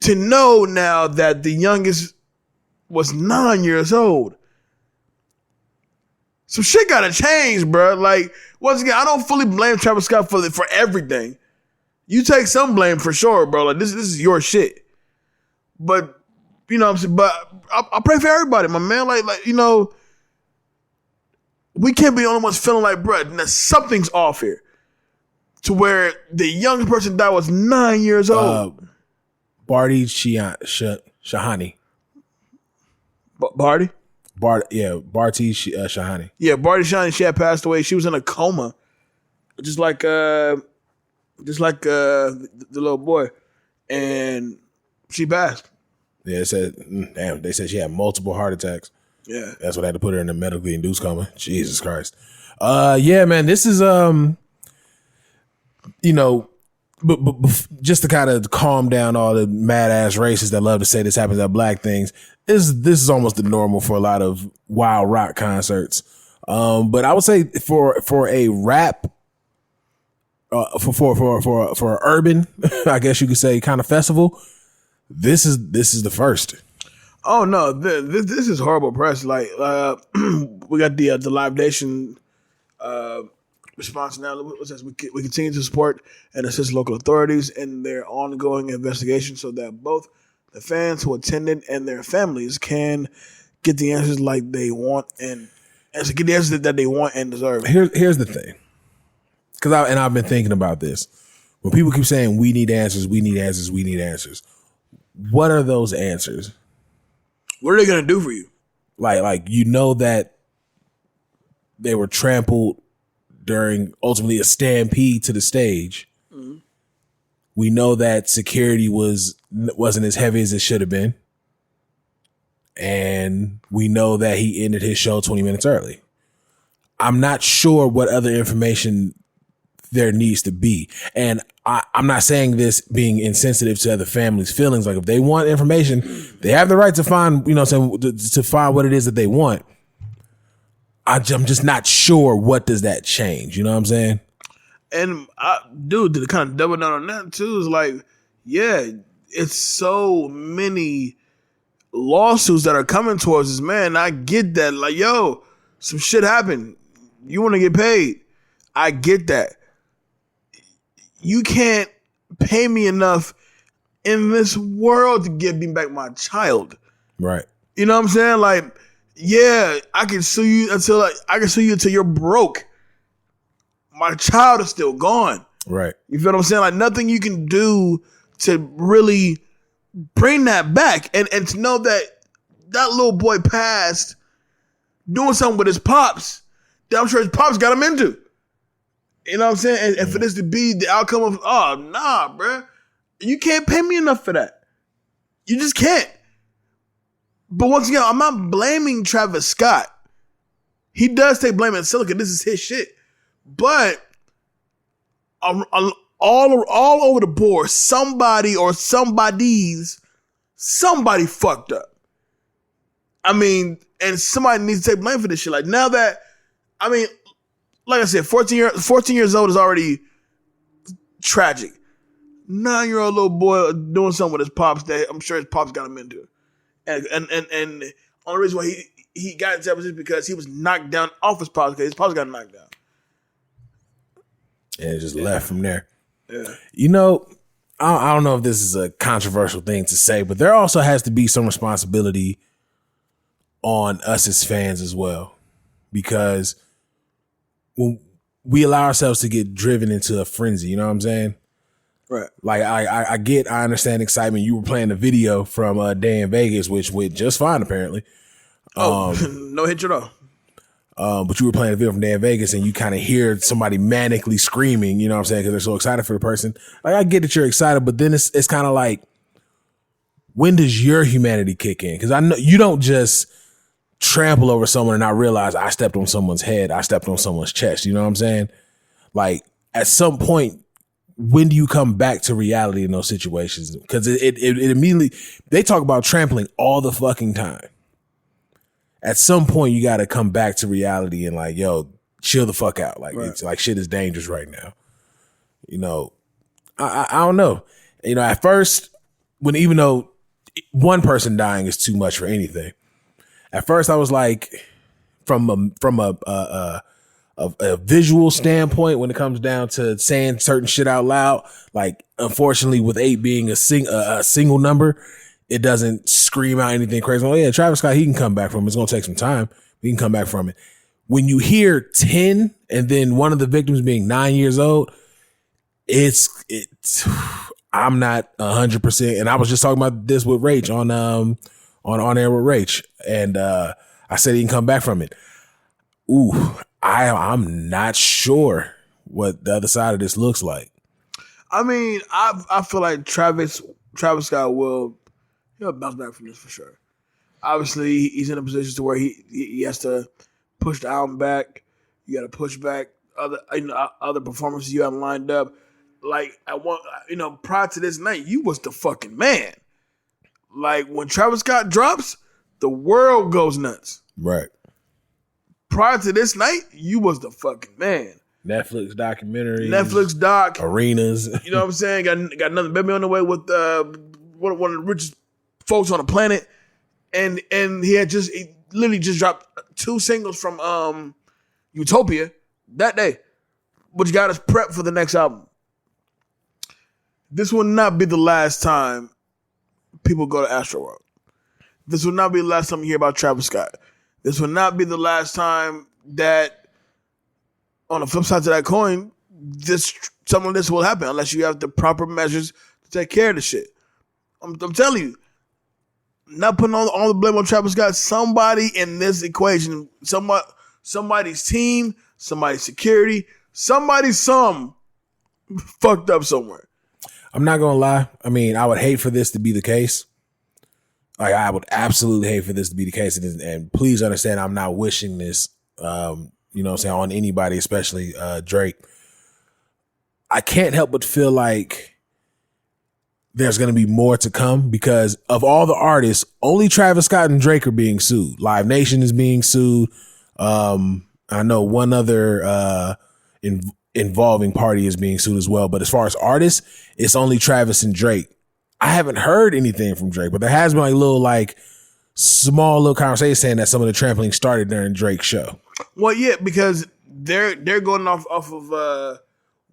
to know now that the youngest was 9 years old, some shit gotta change, bro. Like, once again, I don't fully blame Travis Scott for everything. You take some blame for sure, bro. Like, this is your shit. But, you know what I'm saying? But I pray for everybody, my man. Like, we can't be the only ones feeling like, bro, something's off here. To where the youngest person that was 9 years old. Barty Shahani. Barty? Barty Shahani. Yeah, Barty Shahani, she had passed away. She was in a coma. Just like the little boy. And she passed. Yeah, it said, they said she had multiple heart attacks. Yeah. That's what I had to put her in a medically induced coma. Jesus Christ. Yeah, man, this is, but just to kind of calm down all the mad ass racists that love to say this happens at black things, this is almost the normal for a lot of wild rock concerts. But I would say for a rap, for urban, I guess you could say, kind of festival, this is the first. Oh no, this is horrible press. Like we got the Live Nation response now. What says we continue to support and assist local authorities in their ongoing investigation, so that both the fans who attended and their families can get the answers like they want and get the answers that they want and deserve. Here's the thing, because I've been thinking about this. When people keep saying we need answers, we need answers, we need answers, what are those answers? What are they gonna do for you? Like that they were trampled during ultimately a stampede to the stage. Mm-hmm. We know that security wasn't as heavy as it should have been. And we know that he ended his show 20 minutes early. I'm not sure what other information there needs to be. And I'm not saying this being insensitive to other families' feelings. Like, if they want information, they have the right to find, to find what it is that they want. I'm just not sure what does that change. You know what I'm saying? And dude, to kind of double down on that too, is like, yeah, it's so many lawsuits that are coming towards this man. I get that. Like, yo, some shit happened. You want to get paid. I get that. You can't pay me enough in this world to give me back my child. Right. You know what I'm saying? Like, yeah, I can sue you until you're broke. My child is still gone. Right. You feel what I'm saying? Like, nothing you can do to really bring that back. And to know that little boy passed doing something with his pops that I'm sure his pops got him into. You know what I'm saying? And for this to be the outcome of, oh, nah, bruh. You can't pay me enough for that. You just can't. But once again, I'm not blaming Travis Scott. He does take blame in Silica. This is his shit. But all over the board, somebody or somebody fucked up. I mean, and somebody needs to take blame for this shit. Like, now that, I mean, like I said, 14 years old is already tragic. 9-year-old little boy doing something with his pops that I'm sure his pops got him into. And the only reason why he got into that was because he was knocked down off his pops, because his pops got knocked down. And it just left from there. Yeah. I don't know if this is a controversial thing to say, but there also has to be some responsibility on us as fans as well, because when we allow ourselves to get driven into a frenzy, you know what I'm saying? Right. Like I understand excitement. You were playing the video from Day in Vegas, which went just fine apparently. No hit at all. But you were playing a video from Day in Vegas and you kind of hear somebody manically screaming, you know what I'm saying? Because they're so excited for the person. Like, I get that you're excited, but then it's kind of like, when does your humanity kick in? Because I know you don't just trample over someone and not realize I stepped on someone's head, I stepped on someone's chest. You know what I'm saying? Like, at some point, when do you come back to reality in those situations? Because it immediately, they talk about trampling all the fucking time. At some point, you got to come back to reality and like, yo, chill the fuck out. Like, It's like shit is dangerous right now. You know, I don't know. You know, at first, even though one person dying is too much for anything, at first I was like, from a visual standpoint, when it comes down to saying certain shit out loud, like unfortunately with 8 being a single number, it doesn't scream out anything crazy. Oh yeah, Travis Scott, he can come back from it. It's gonna take some time. He can come back from it. When you hear 10 and then one of the victims being 9 years old, it's I'm not 100%. And I was just talking about this with Rach on air with Rach, and I said he can come back from it. Ooh, I'm not sure what the other side of this looks like. I mean, I feel like Travis Scott he'll bounce back from this for sure. Obviously, he's in a position to where he has to push the album back. You got to push back other performances you have lined up. Like prior to this night, you was the fucking man. Like when Travis Scott drops, the world goes nuts. Right. Prior to this night, you was the fucking man. Netflix documentary. Netflix doc. Arenas. You know what I'm saying? Got another baby on the way with one of the richest folks on the planet. And he literally just dropped 2 singles from Utopia that day, which got us prepped for the next album. This will not be the last time people go to Astroworld. This will not be the last time you hear about Travis Scott. This will not be the last time that, on the flip side to that coin, some of this will happen unless you have the proper measures to take care of the shit. I'm telling you, not putting all the blame on Travis Scott. Somebody in this equation, somebody's team, somebody's security, some fucked up somewhere. I'm not gonna lie. I mean, I would hate for this to be the case. Like, I would absolutely hate for this to be the case. And please understand, I'm not wishing this, you know what I'm saying, on anybody, especially Drake. I can't help but feel like there's going to be more to come, because of all the artists, only Travis Scott and Drake are being sued. Live Nation is being sued. I know one other involving party is being sued as well. But as far as artists, it's only Travis and Drake. I haven't heard anything from Drake, but there has been small little conversation saying that some of the trampling started during Drake's show. Well, yeah, because they're going off of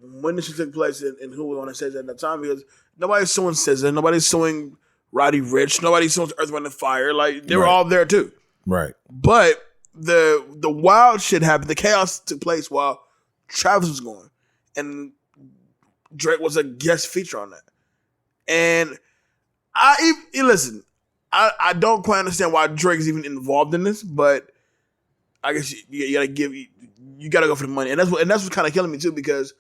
when this took place and who was on the stage at that time, because nobody's suing SZA, nobody's suing Roddy Ricch, nobody's suing Earth, Wind & Fire. Like, they were all there too. Right. But the wild shit happened. The chaos took place while Travis was going, and Drake was a guest feature on that. And I don't quite understand why Drake is even involved in this, but I guess you gotta go for the money, and that's what's kind of killing me too, because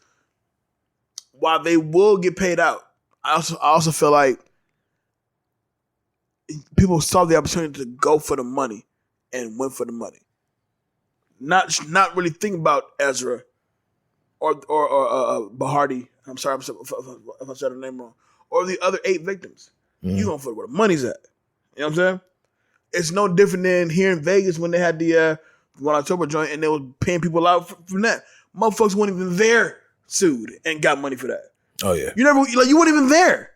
while they will get paid out, I also feel like people saw the opportunity to go for the money and went for the money, not really think about Ezra or Bahardi. I'm sorry if I said her name wrong. Or the other 8 victims. You going for where the money's at. You know what I'm saying? It's no different than here in Vegas when they had the 1 October joint and they were paying people out from that. Motherfuckers weren't even there sued and got money for that. Oh yeah. You weren't even there.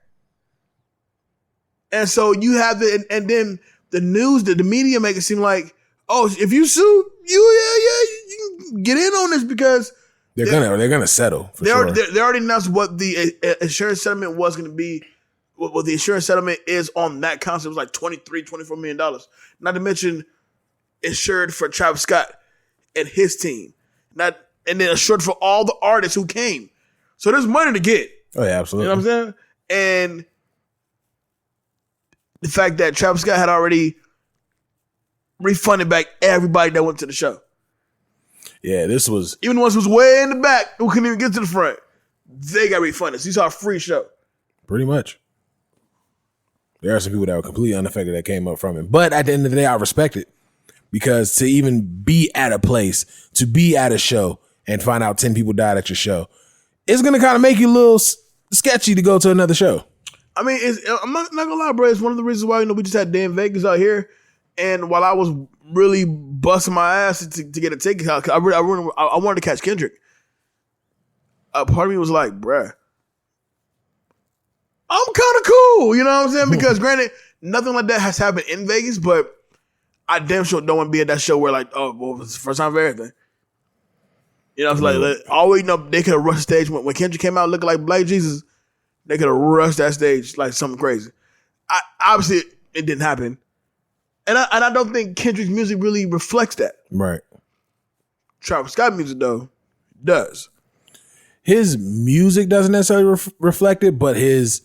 And so you have and then the news, the media make it seem like, oh, if you sue, you can get in on this because they're gonna settle. They already announced what the insurance settlement was going to be. What the insurance settlement is on that concept was like $23, $24 million. Not to mention insured for Travis Scott and his team. And then insured for all the artists who came. So there's money to get. Oh, yeah, absolutely. You know what I'm saying? And the fact that Travis Scott had already refunded back everybody that went to the show. Yeah, this was... Even the ones who was way in the back who couldn't even get to the front, they got refunded. So you saw a free show. Pretty much. There are some people that were completely unaffected that came up from it. But at the end of the day, I respect it. Because to even be at a place, to be at a show, and find out 10 people died at your show, it's going to kind of make you a little sketchy to go to another show. I mean, I'm not gonna lie, bro. It's one of the reasons why we just had Dan Vegas out here, and while I was really busting my ass to get a ticket, I wanted to catch Kendrick. Part of me was like, bruh, I'm kind of cool, you know what I'm saying? Because granted, nothing like that has happened in Vegas, but I damn sure don't want to be at that show where like, oh, well, it's the first time for everything. You know, it's like always know they could have rushed stage when Kendrick came out looking like Black Jesus. They could have rushed that stage like something crazy. Obviously, it didn't happen. And I don't think Kendrick's music really reflects that. Right. Travis Scott music, though, does. His music doesn't necessarily reflect it, but his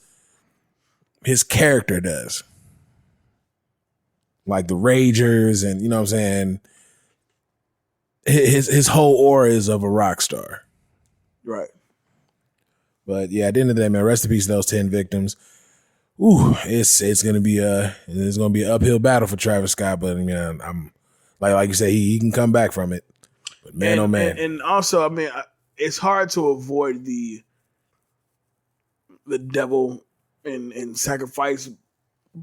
character does. Like the Ragers and, you know what I'm saying? His whole aura is of a rock star. Right. But yeah, at the end of the day, man, rest in peace to those 10 victims. Ooh, it's gonna be an uphill battle for Travis Scott, but I mean, I'm like you say, he can come back from it. But man, oh man, and also, I mean, it's hard to avoid the devil and sacrifice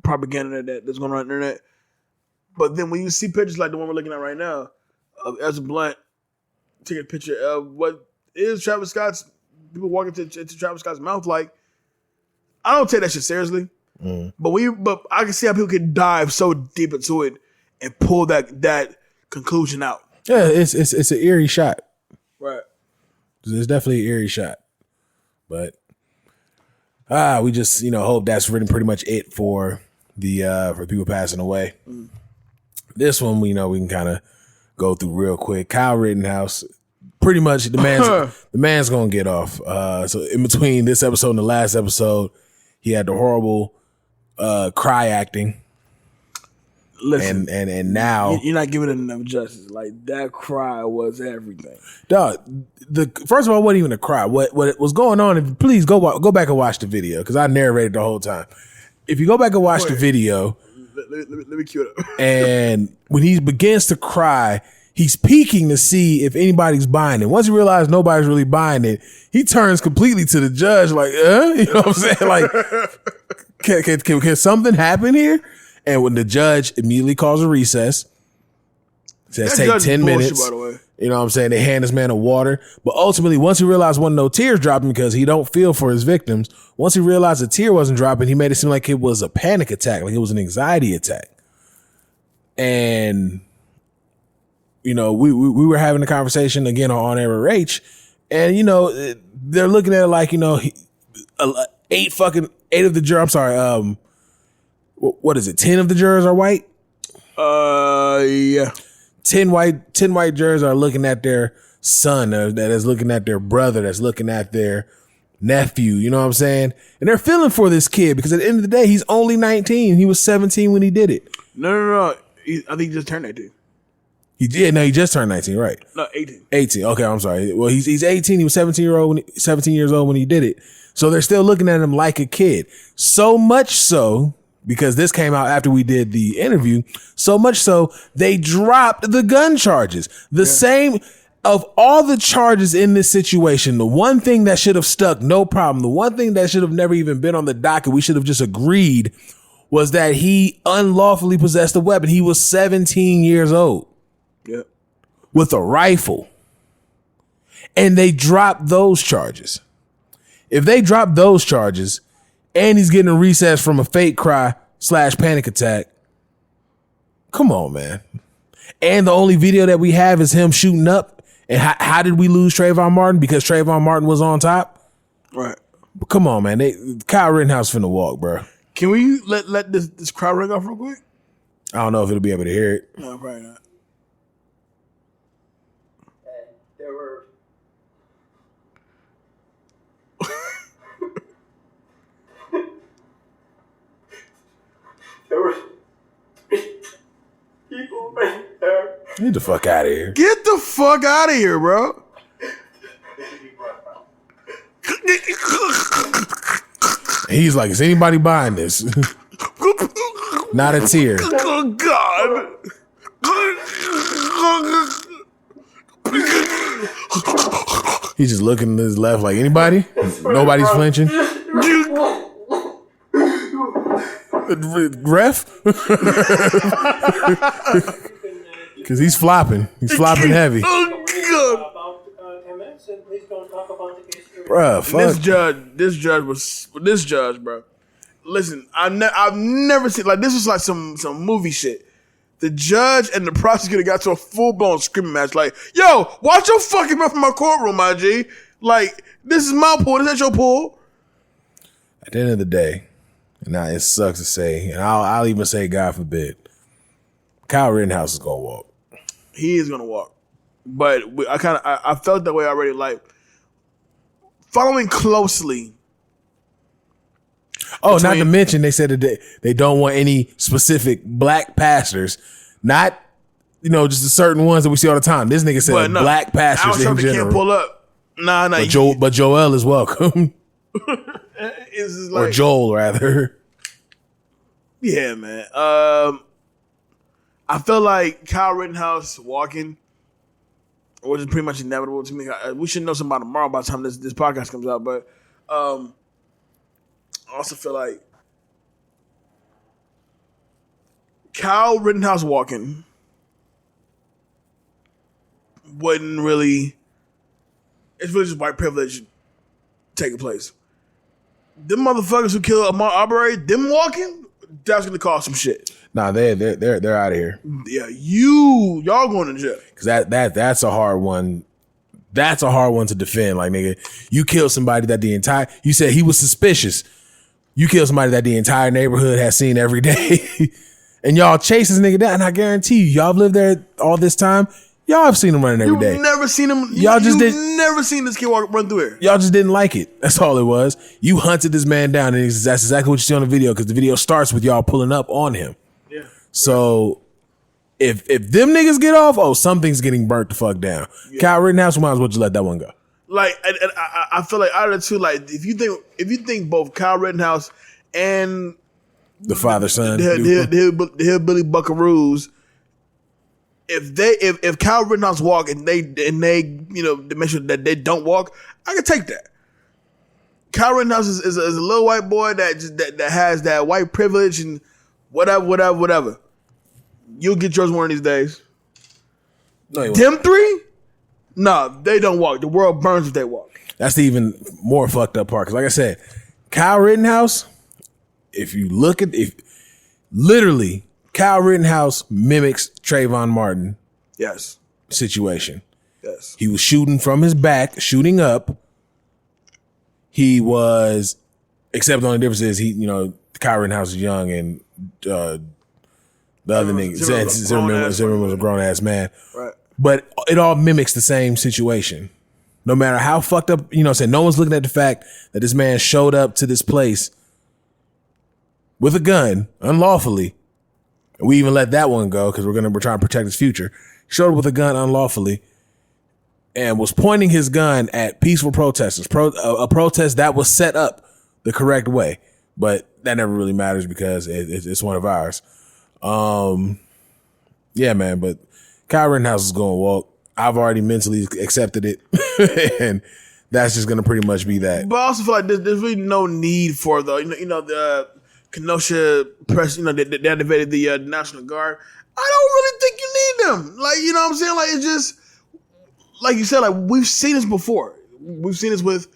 propaganda that's going on the internet. But then when you see pictures like the one we're looking at right now of Ezra Blunt taking a picture of what is Travis Scott's. People walking into Travis Scott's mouth, like, I don't take that shit seriously. But I can see how people can dive so deep into it and pull that conclusion out. Yeah, it's an eerie shot. Right. It's definitely an eerie shot. But we just hope that's pretty much it for the for people passing away. This one we can kind of go through real quick. Kyle Rittenhouse. Pretty much the man's gonna get off. So in between this episode and the last episode, he had the horrible cry acting. Listen, and now you're not giving it enough justice. Like that cry was everything. Dog, first of all, it wasn't even a cry. What was going on? Please go back and watch the video because I narrated the whole time. If you go back and watch the video, let me cue it up. And when he begins to cry, he's peeking to see if anybody's buying it. Once he realizes nobody's really buying it, he turns completely to the judge like, you know what I'm saying? Like, can something happen here? And when the judge immediately calls a recess, says take 10 minutes. By the way. You know what I'm saying? They hand this man a water. But ultimately, once he realized wasn't no tears dropping because he don't feel for his victims, once he realized a tear wasn't dropping, he made it seem like it was a panic attack, like it was an anxiety attack. And we were having a conversation again on Air with Rach, and they're looking at it like 8 of the jurors. I'm sorry, what is it? 10 of the jurors are white. Yeah. 10 white jurors are looking at their son, that is looking at their brother, that's looking at their nephew. You know what I'm saying? And they're feeling for this kid because at the end of the day, he's only 19. He was 17 when he did it. No. I think he just turned 18. He just turned 19, right? No, 18. 18. Okay, I'm sorry. Well, he's 18. He was 17 years old when he did it. So they're still looking at him like a kid. So much so, because this came out after we did the interview, so much so they dropped the gun charges. Same of all the charges in this situation, the one thing that should have stuck, no problem. The one thing that should have never even been on the docket, we should have just agreed, was that he unlawfully possessed a weapon. He was 17 years old. Yep. With a rifle. And they dropped those charges. If they drop those charges and he's getting a recess from a fake cry / panic attack, come on, man. And the only video that we have is him shooting up. And how did we lose Trayvon Martin? Because Trayvon Martin was on top? Right. But come on, man. Kyle Rittenhouse finna walk, bro. Can we let this crowd ring off real quick? I don't know if it'll be able to hear it. No, probably not. Get the fuck out of here. Get the fuck out of here, bro. He's like, is anybody buying this? Not a tear. Oh, God. He's just looking to his left like, anybody? Nobody's flinching. Ref? Because he's flopping. He's flopping heavy. Oh, God. Bruh, fuck. This judge, bro. Listen, I've never seen, like, this is like some movie shit. The judge and the prosecutor got to a full-blown screaming match. Like, yo, watch your fucking mouth from my courtroom, my G. Like, this is my pool. This ain't your pool. At the end of the day, and now it sucks to say, and I'll even say, God forbid, Kyle Rittenhouse is gonna walk. He is gonna walk, but I felt that way already. Like, following closely. Oh, not to mention they said that they don't want any specific black pastors, not just the certain ones that we see all the time. This nigga said black pastors in general. Can't pull up. Nah. But Joel is welcome. It's like, or Joel rather. Yeah, man. I feel like Kyle Rittenhouse walking, which is pretty much inevitable to me. We should know something about tomorrow by the time this podcast comes out. But I also feel like Kyle Rittenhouse walking wouldn't really. It's really just white privilege taking place. Them motherfuckers who killed Ahmaud Arbery, them walking, that's gonna cause some shit. Nah, they're out of here. Yeah, y'all going to jail. Cause that's a hard one. That's a hard one to defend. Like, nigga, you killed somebody that you said he was suspicious. You killed somebody that the entire neighborhood has seen every day. And y'all chase this nigga down. And I guarantee y'all have lived there all this time. Y'all have seen him running every day. You've never seen him. Never seen this kid run through here. Y'all just didn't like it. That's all it was. You hunted this man down, and that's exactly what you see on the video, because the video starts with y'all pulling up on him. Yeah. So if them niggas get off, something's getting burnt the fuck down. Yeah. Kyle Rittenhouse, might as well just let that one go. Like, and I feel like out of the two, like, if you think both Kyle Rittenhouse and the father son, the hillbilly buckaroos, if Kyle Rittenhouse walk and they make sure that they don't walk, I can take that. Kyle Rittenhouse is a little white boy that has that white privilege and whatever. You'll get yours one of these days. No, them three, they don't walk. The world burns if they walk. That's the even more fucked up part. Because like I said, Kyle Rittenhouse, literally, Kyle Rittenhouse mimics Trayvon Martin. Yes. Situation. Yes. He was shooting from his back, shooting up. He was, except the only difference is Kyle Rittenhouse is young and the other nigga, Zimmerman was a grown ass man. Right. But it all mimics the same situation. No matter how fucked up, no one's looking at the fact that this man showed up to this place with a gun unlawfully. And we even let that one go because we're trying to protect his future. Showed up with a gun unlawfully and was pointing his gun at peaceful protesters. A protest that was set up the correct way, but that never really matters because it's one of ours. Yeah, man. But Kyle Rittenhouse is going to walk. I've already mentally accepted it, and that's just going to pretty much be that. But I also feel like there's really no need for the Kenosha press, they activated the National Guard. I don't really think you need them. Like, you know what I'm saying? Like, it's just, like you said, like, we've seen this before. We've seen this with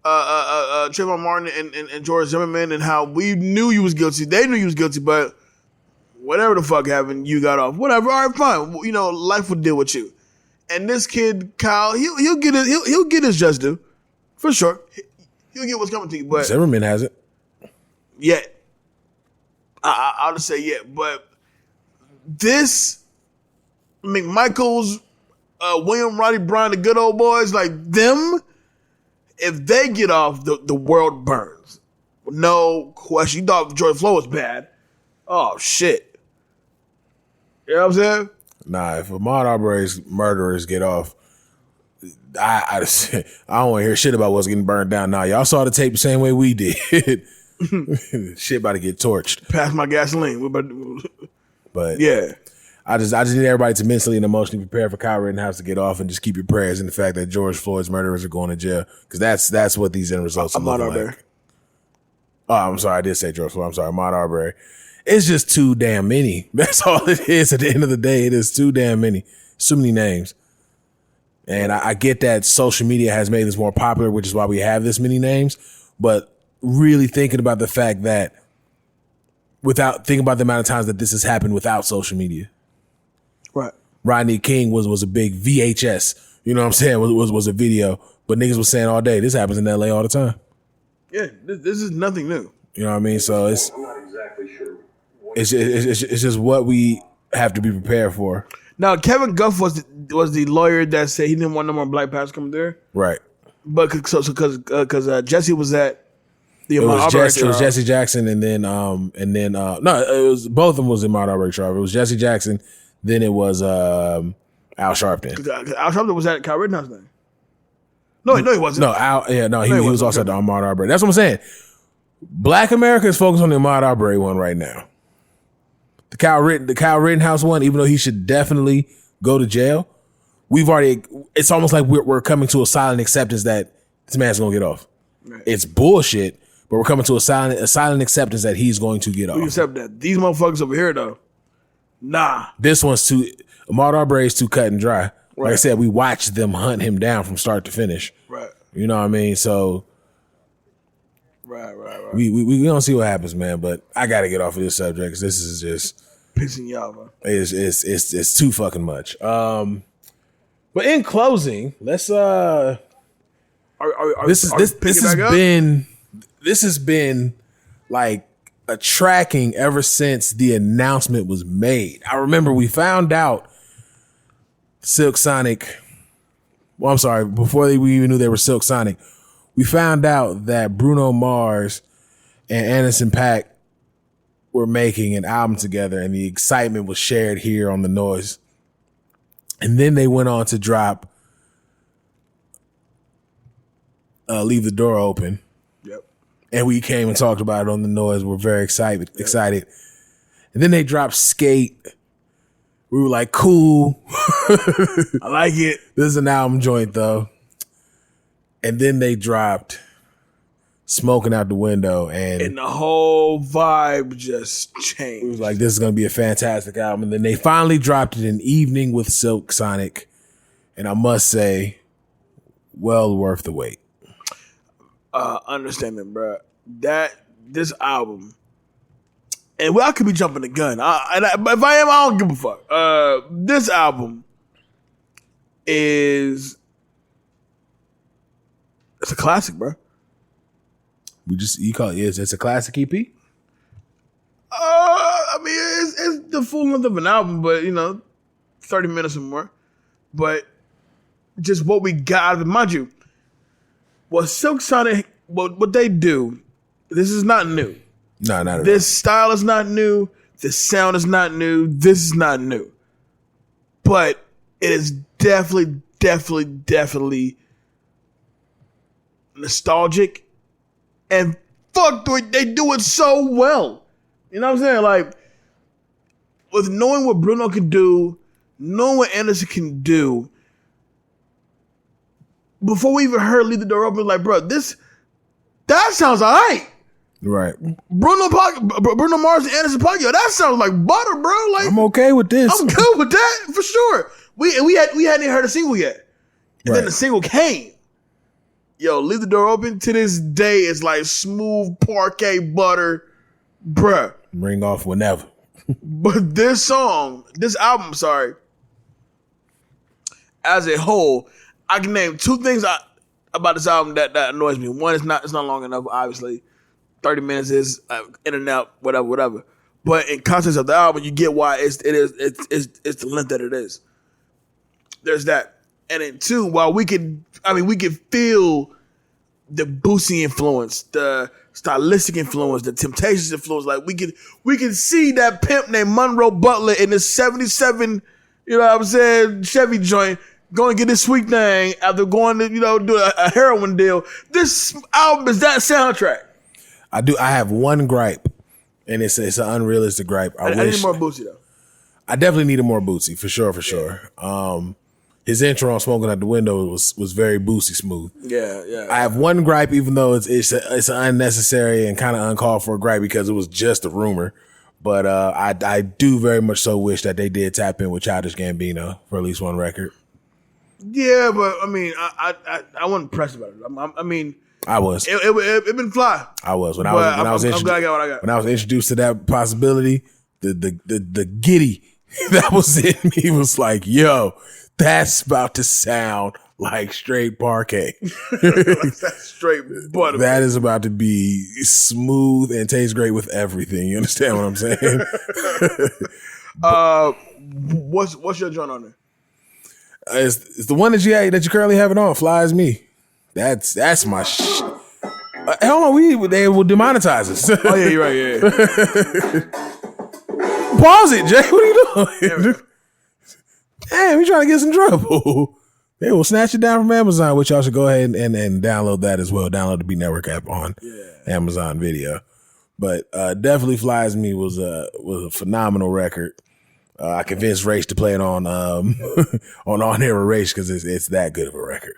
Trayvon Martin and George Zimmerman, and how we knew you was guilty. They knew you was guilty, but whatever the fuck happened, you got off. Whatever, all right, fine. Life would deal with you. And this kid, Kyle, he'll get his just due. For sure. He'll get what's coming to you, but Zimmerman hasn't. Yet. I'll just say yet. But this, McMichaels, William Roddy Bryan, the good old boys, like them, if they get off, the world burns. No question. You thought George Floyd was bad. Oh, shit. You know what I'm saying? Nah, if Ahmaud Arbery's murderers get off, I don't want to hear shit about what's getting burned down. Nah, y'all saw the tape the same way we did. Shit about to get torched. Pass my gasoline. But yeah. I just need everybody to mentally and emotionally prepare for Kyle Rittenhouse to get off, and just keep your prayers in the fact that George Floyd's murderers are going to jail, because that's what these end results are looking like. Oh, I'm sorry, I did say George Floyd. I'm sorry, Ahmaud Arbery. It's just too damn many. That's all it is. At the end of the day, it is too damn many. So many names. And I get that social media has made this more popular, which is why we have this many names. But really thinking about the fact that thinking about the amount of times that this has happened without social media. Right. Rodney King was a big VHS. You know what I'm saying? Was a video. But niggas was saying all day, this happens in LA all the time. Yeah, this is nothing new. You know what I mean? So it's I'm not exactly sure. it's just what we have to be prepared for. Now, Kevin Guff was the lawyer that said he didn't want no more black pastors coming there. Right. But because Jesse was at the It Ahmaud Arbery was trial. Jesse Jackson and then no, it was both of them was in Ahmaud Arbery trial. It was Jesse Jackson, then it was Al Sharpton. Al Sharpton was at Kyle Rittenhouse thing. No, he wasn't. He was also at the Ahmaud Arbery. That's what I'm saying. Black America is focused on the Ahmaud Arbery one right now. The Kyle Rittenhouse one, even though he should definitely go to jail, it's almost like we're coming to a silent acceptance that this man's gonna get off. Right. It's bullshit, but we're coming to a silent acceptance that he's going to get off. We accept that. These motherfuckers over here though, nah. This one's Ahmaud Arbery is too cut and dry. Like I Right. said, we watched them hunt him down from start to finish. Right. You know what I mean? So Right. we don't see what happens, man. But I got to get off of this subject because this is just Pissing y'all, man. it's too fucking much. But in closing, let's this has been like a tracking ever since the announcement was made. I remember we found out Silk Sonic. Well, I'm sorry, before we even knew they were Silk Sonic, we found out that Bruno Mars and Anderson.Paak were making an album together, and the excitement was shared here on the Noize. And then they went on to drop Leave the Door Open. Yep. And we came and talked about it on the Noize. We're very excited. And then they dropped Skate. We were like, cool. I like it. This is an album joint, though. And then they dropped Smoking Out the Window. And the whole vibe just it changed. was like, this is going to be a fantastic album. And then they finally dropped it in Evening with Silk Sonic. And I must say, well worth the wait. Understanding, bro. This album, and I could be jumping the gun. But if I am, I don't give a fuck. This album it's a classic, bro. You call it's a classic EP? I mean, it's the full length of an album, but 30 minutes or more. But just what we got out of it, mind you, what Silk Sonic, what they do, this is not new. No, not at all. This style is not new. This sound is not new. This is not new. But it is definitely nostalgic. And fuck, they do it so well. You know what I'm saying? Like, with knowing what Bruno can do, knowing what Anderson can do, before we even heard Leave the Door Open, like, bro, that sounds all right. Right. Bruno Mars and Anderson.Paak, yo, that sounds like butter, bro. Like, I'm okay with this. I'm good with that for sure. We hadn't even heard a single yet, and then the single came. Yo, Leave the Door Open to this day is like smooth parquet butter, bruh. Ring off whenever. But this album, as a whole, I can name two things about this album that annoys me. One, it's not long enough, obviously. 30 minutes is in and out, whatever. But in context of the album, you get why it's the length that it is. There's that. And then two, while we could feel the Boosie influence, the stylistic influence, the Temptations influence. Like we could see that pimp named Monroe Butler in his 77, You know what I'm saying? Chevy joint. Going to get this sweet thing after going to, do a heroin deal. This album is that soundtrack. I have one gripe, and it's an unrealistic gripe. I need more Bootsy, though. I definitely needed more Bootsy, for sure. His intro on Smoking Out the Window was very Bootsy smooth. Yeah. I have one gripe, even though it's an unnecessary and kind of uncalled for gripe because it was just a rumor. But I do very much so wish that they did tap in with Childish Gambino for at least one record. Yeah, but I mean, I wasn't pressed about it. I mean, I was. It been fly. I was when I'm glad I got what I got. When I was introduced to that possibility, the giddy that was in me was like, yo, that's about to sound like straight parquet. That's straight butter. That is about to be smooth and taste great with everything. You understand what I'm saying? What's your joint on there? It's the one that you currently have it on. Fly As Me. That's my shit. Hold on, they will demonetize us. Oh yeah, you're right. Yeah. Pause it, Jay. What are you doing? Damn, you trying to get us in trouble. They will snatch it down from Amazon, which y'all should go ahead and download that as well. Download the Beat Network app on Amazon Video. But definitely Fly As Me was a phenomenal record. I convinced Race to play it on On Air with Race because it's that good of a record.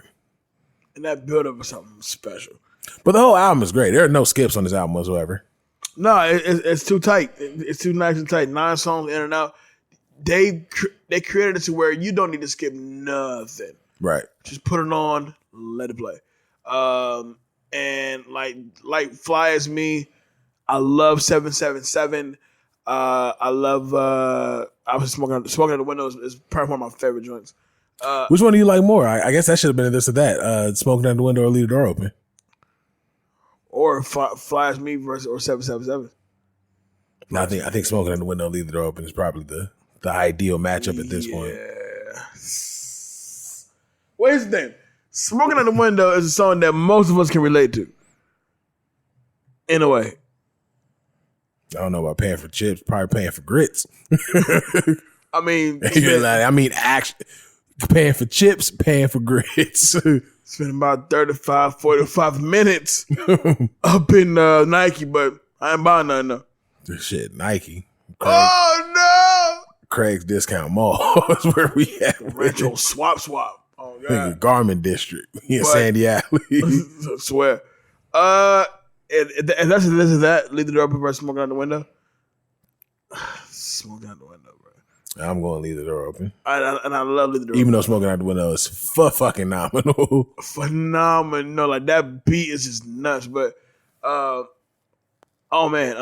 And that build up was something special. But the whole album is great. There are no skips on this album whatsoever. No, it's too tight. It's too nice and tight. 9 songs in and out. They created it to where you don't need to skip nothing. Right. Just put it on, let it play. And like Fly As Me, I love 777. I love I was smoking out the window is probably one of my favorite joints. Which one do you like more? I guess that should have been this or that. Smoking Out the Window or Leave the Door Open. Or Fly As Me versus or 777. No, I think Smoking Out the Window, Leave the Door Open is probably the ideal matchup at this point. Well, here's the thing. Smoking Out the Window is a song that most of us can relate to. In a way. I don't know about paying for chips, probably paying for grits. I mean, actually paying for chips, paying for grits. Spend about 35, 45 minutes up in Nike, but I ain't buying nothing though. This shit, Nike. Oh no! Craig's Discount Mall is where we at. Retro swap. Oh god. Garment District in Sandy Alley. I swear. And that's that. Leave the door open versus Smoking Out the Window. Smoking Out the Window, bro. I'm going to leave the door open. I love Leave the Door Even Open. though Smoking Out the Window is fucking nominal. Phenomenal. Like that beat is just nuts. But oh man,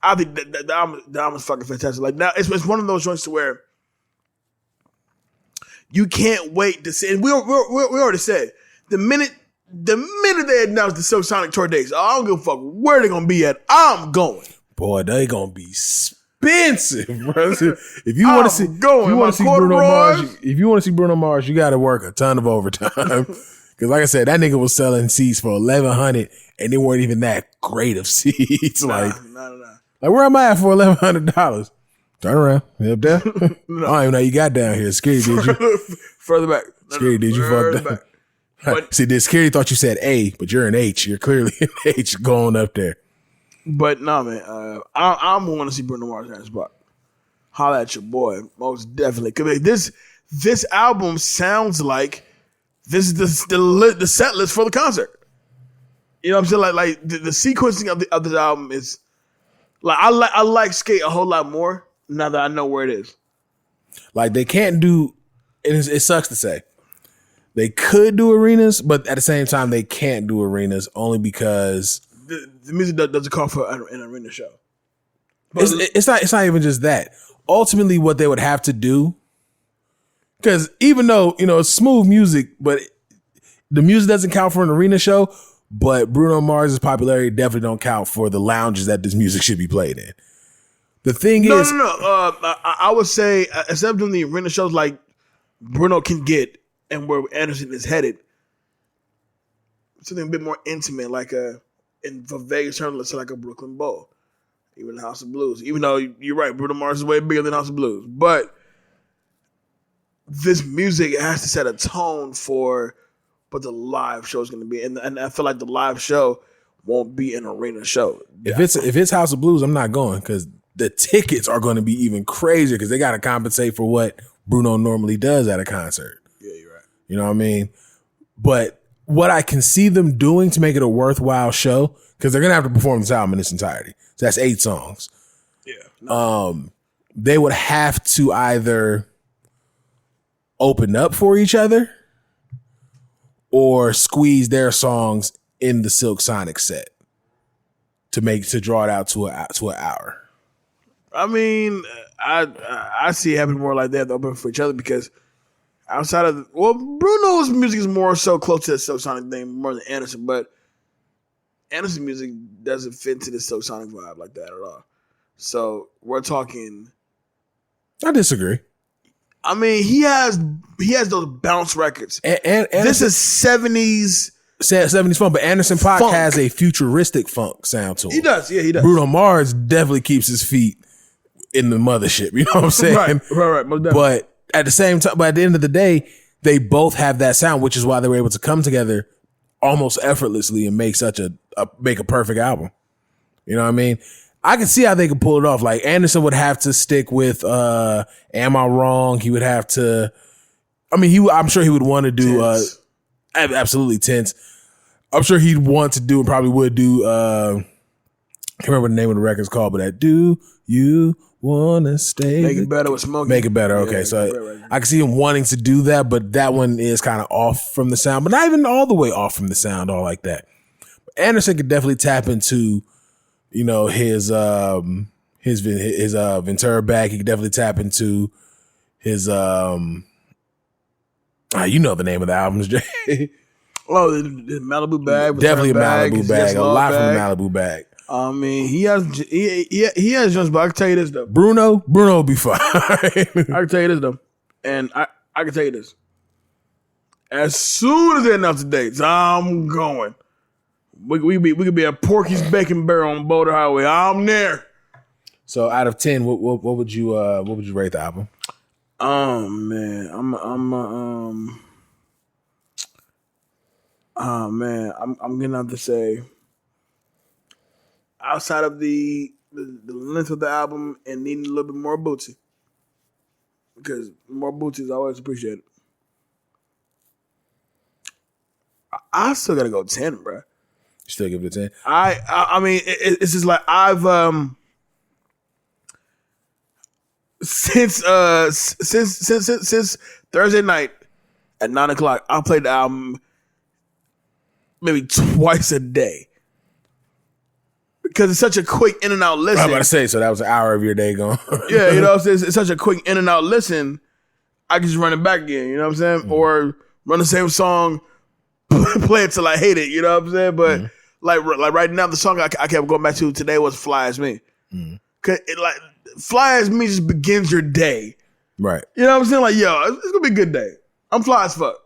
I think the album is fucking fantastic. Like now, it's one of those joints to where you can't wait to see. And we already said the minute they announced the Silk Sonic tour dates, I don't give a fuck where they gonna be at. I'm going. Boy, they gonna be expensive, bro. If you want to see, if you want to see Bruno Mars, you got to work a ton of overtime. Because, like I said, that nigga was selling seats for $1,100, and they weren't even that great of seats. Nah. Like where am I at for $1,100? Turn around, up there. No. I don't even know you got down here. Scary, did you? Further back. Scary, did you fuck down? But, see, this Scary thought you said A, but you're an H. You're clearly an H going up there. But no, man, I'm going to see Bruno Mars in spot. Holla at your boy, most definitely. Because this album sounds like this is the set list for the concert. You know what I'm saying? Like the sequencing of this album is like I like Skate a whole lot more now that I know where it is. Like they can't do. It sucks to say. They could do arenas, but at the same time, they can't do arenas only because the music doesn't call for an arena show. But it's not even just that. Ultimately, what they would have to do, because even though it's smooth music, but the music doesn't count for an arena show. But Bruno Mars' popularity definitely don't count for the lounges that this music should be played in. The thing is, no. I would say instead of doing the arena shows like Bruno can get. And where Anderson is headed, something a bit more intimate, like in for Vegas terms, let's say like a Brooklyn Bowl. even House of Blues. Even though you're right, Bruno Mars is way bigger than House of Blues. But this music has to set a tone for what the live show is going to be. And I feel like the live show won't be an arena show. If it's House of Blues, I'm not going because the tickets are going to be even crazier because they got to compensate for what Bruno normally does at a concert. Yeah, you're right. You know what I mean? But what I can see them doing to make it a worthwhile show, because they're going to have to perform this album in its entirety. So that's 8 songs. Yeah. They would have to either open up for each other or squeeze their songs in the Silk Sonic set to draw it out to an hour. I mean, I see it happening more like that, open for each other, because outside of Bruno's music is more so close to the Silk Sonic thing more than Anderson, but Anderson's music doesn't fit into the Silk Sonic vibe like that at all. So we're talking. I disagree. I mean, he has those bounce records. And this is 70s. 70s funk, but Anderson.Paak Funk. has a futuristic funk sound to him. He does, yeah, he does. Bruno Mars definitely keeps his feet in the mothership. You know what I'm saying? Right. Most definitely. But at the same time, but at the end of the day, they both have that sound, which is why they were able to come together almost effortlessly and make make a perfect album. You know what I mean? I can see how they could pull it off. Like Anderson would have to stick with Am I Wrong? He would have to. I mean, I'm sure he would want to do absolutely Tense. I'm sure he'd want to do and probably would do. I can't remember what the name of the record's called, but that Do You Wanna Stay? Make It Better with Smokey. Make It Better. Okay, Yeah, so right. I can see him wanting to do that, but that one is kind of off from the sound, but not even all the way off from the sound, all like that. But Anderson could definitely tap into, you know, his Ventura back. He could definitely tap into his you know the name of the albums, Jay. Oh, the Malibu bag. Definitely a Malibu bag. Yes, A lot bag. from the Malibu bag. I mean, he has just. But I can tell you this though. Bruno will be fine. I can tell you this though, and I can tell you this. As soon as they announce the dates, I'm going. We could be at Porky's Bacon Barrel on Boulder Highway. I'm there. So out of 10, what would you rate the album? Oh man, I'm gonna have to say, outside of the length of the album and needing a little bit more bootsy, because more bootsy is always appreciated. I still gotta go 10, bro. You still give it a 10? I mean, it's just like I've since Thursday night at 9:00, I played the album maybe twice a day because it's such a quick in and out listen. I was about to say, so that was an hour of your day gone. Yeah, you know what I'm saying? It's such a quick in and out listen. I can just run it back again, you know what I'm saying? Or run the same song, play it till I hate it, you know what I'm saying? But like right now, the song I kept going back to today was Fly As Me. Cause Fly As Me just begins your day. Right. You know what I'm saying? Like, yo, it's gonna be a good day. I'm fly as fuck.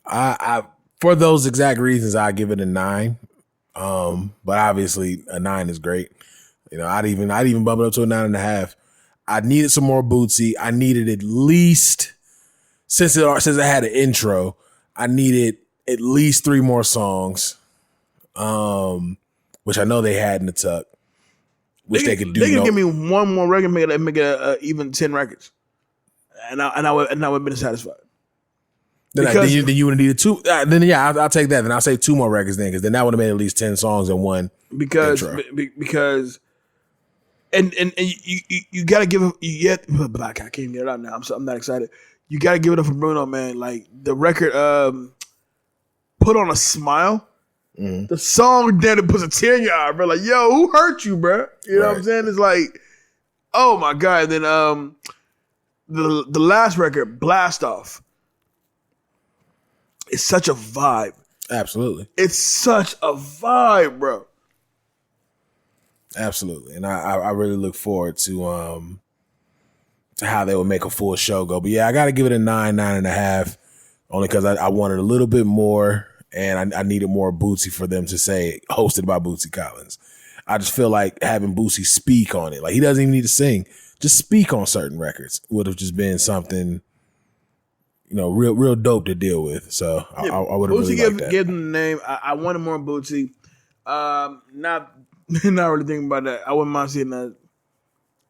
I for those exact reasons, I give it a 9. But obviously a 9 is great. You know, I'd even bump it up to a 9.5. I needed some more bootsy. I needed at least since it had an intro, I needed at least 3 more songs. Which I know they had in the tuck. Which they could do. They could give me one more record, make it even 10 records, and I would have been satisfied. Then you would have needed 2. Then I'll take that. Then I'll say 2 more records then, because then that would have made at least 10 songs in one. Because and you gotta give him I can't get it out now. I'm not excited. You gotta give it up for Bruno, man. Like the record, Put On a Smile. The song then it puts a tear in your eye, bro. Like, yo, who hurt you, bro? You know what I'm saying? It's like, oh my god. And then the last record, Blast Off. It's such a vibe. Absolutely. It's such a vibe, bro. Absolutely. And I really look forward to how they will make a full show go. But yeah, I gotta give it a 9.5, only because I wanted a little bit more. And I needed more Bootsy for them to say hosted by Bootsy Collins. I just feel like having Boosie speak on it. Like, he doesn't even need to sing. Just speak on certain records would have just been something, real dope to deal with. So I would have really liked that. Give them the name. I wanted more Boosie. Not really thinking about that. I wouldn't mind seeing that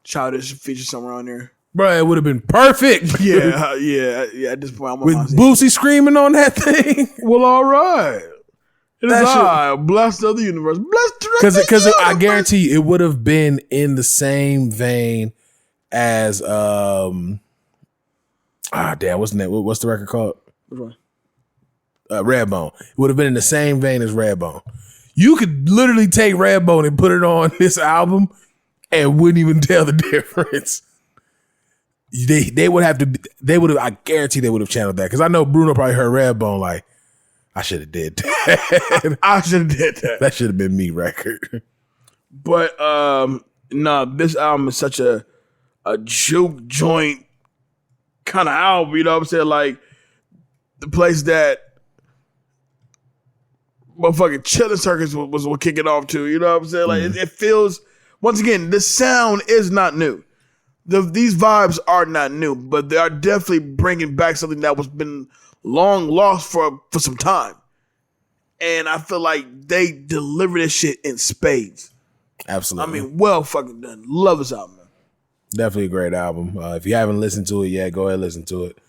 Childish feature somewhere on there. Bro, it would have been perfect. Yeah. At this point, with Boosie screaming on that thing. Well, all right. It is I, blessed of the universe. Blessed because I guarantee you, it would have been in the same vein as what's the record called? Which one? Redbone. It would have been in the same vein as Redbone. You could literally take Redbone and put it on this album and wouldn't even tell the difference. They would have. I guarantee they would have channeled that, because I know Bruno probably heard Redbone like, I should have did that. I should have did that. That should have been me record. But this album is such a juke joint kind of album. You know what I'm saying? Like the place that motherfucking Chilling Circus was what kick it off to. You know what I'm saying? Like it feels, once again, the sound is not new. These vibes are not new, but they are definitely bringing back something that was been long lost for some time. And I feel like they deliver this shit in spades. Absolutely. I mean, well fucking done. Love this album, man. Definitely a great album. If you haven't listened to it yet, go ahead and listen to it.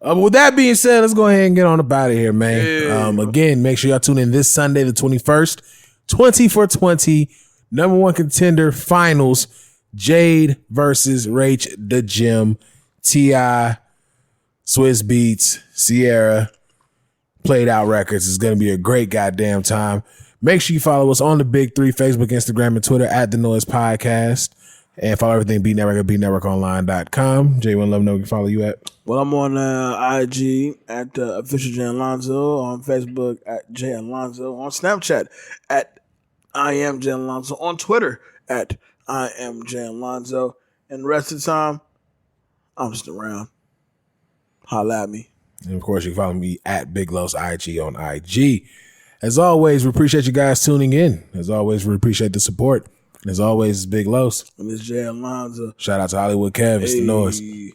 With that being said, let's go ahead and get on up out of here, man. Yeah. Again, make sure y'all tune in this Sunday, the 21st, 20 for 20, number one contender finals, Jade versus Rach the Gym, T.I., Swiss Beats, Sierra, Played Out Records. It's going to be a great goddamn time. Make sure you follow us on the big three, Facebook, Instagram, and Twitter at The Noize Podcast. And follow everything Beat Network at BeatNetworkOnline.com. Jay, want to let them know we can follow you at? Well, I'm on IG at Official Jay Alonzo, on Facebook at Jay Alonzo, on Snapchat at I Am Jay Alonzo, on Twitter at I Am Jay Alonzo. And the rest of the time, I'm just around. Holla at me. And of course, you can follow me at Big Los IG on IG. As always, we appreciate you guys tuning in. As always, we appreciate the support. And as always, it's Big Los. And it's Jay Alonzo. Shout out to Hollywood Kev. It's The Noize.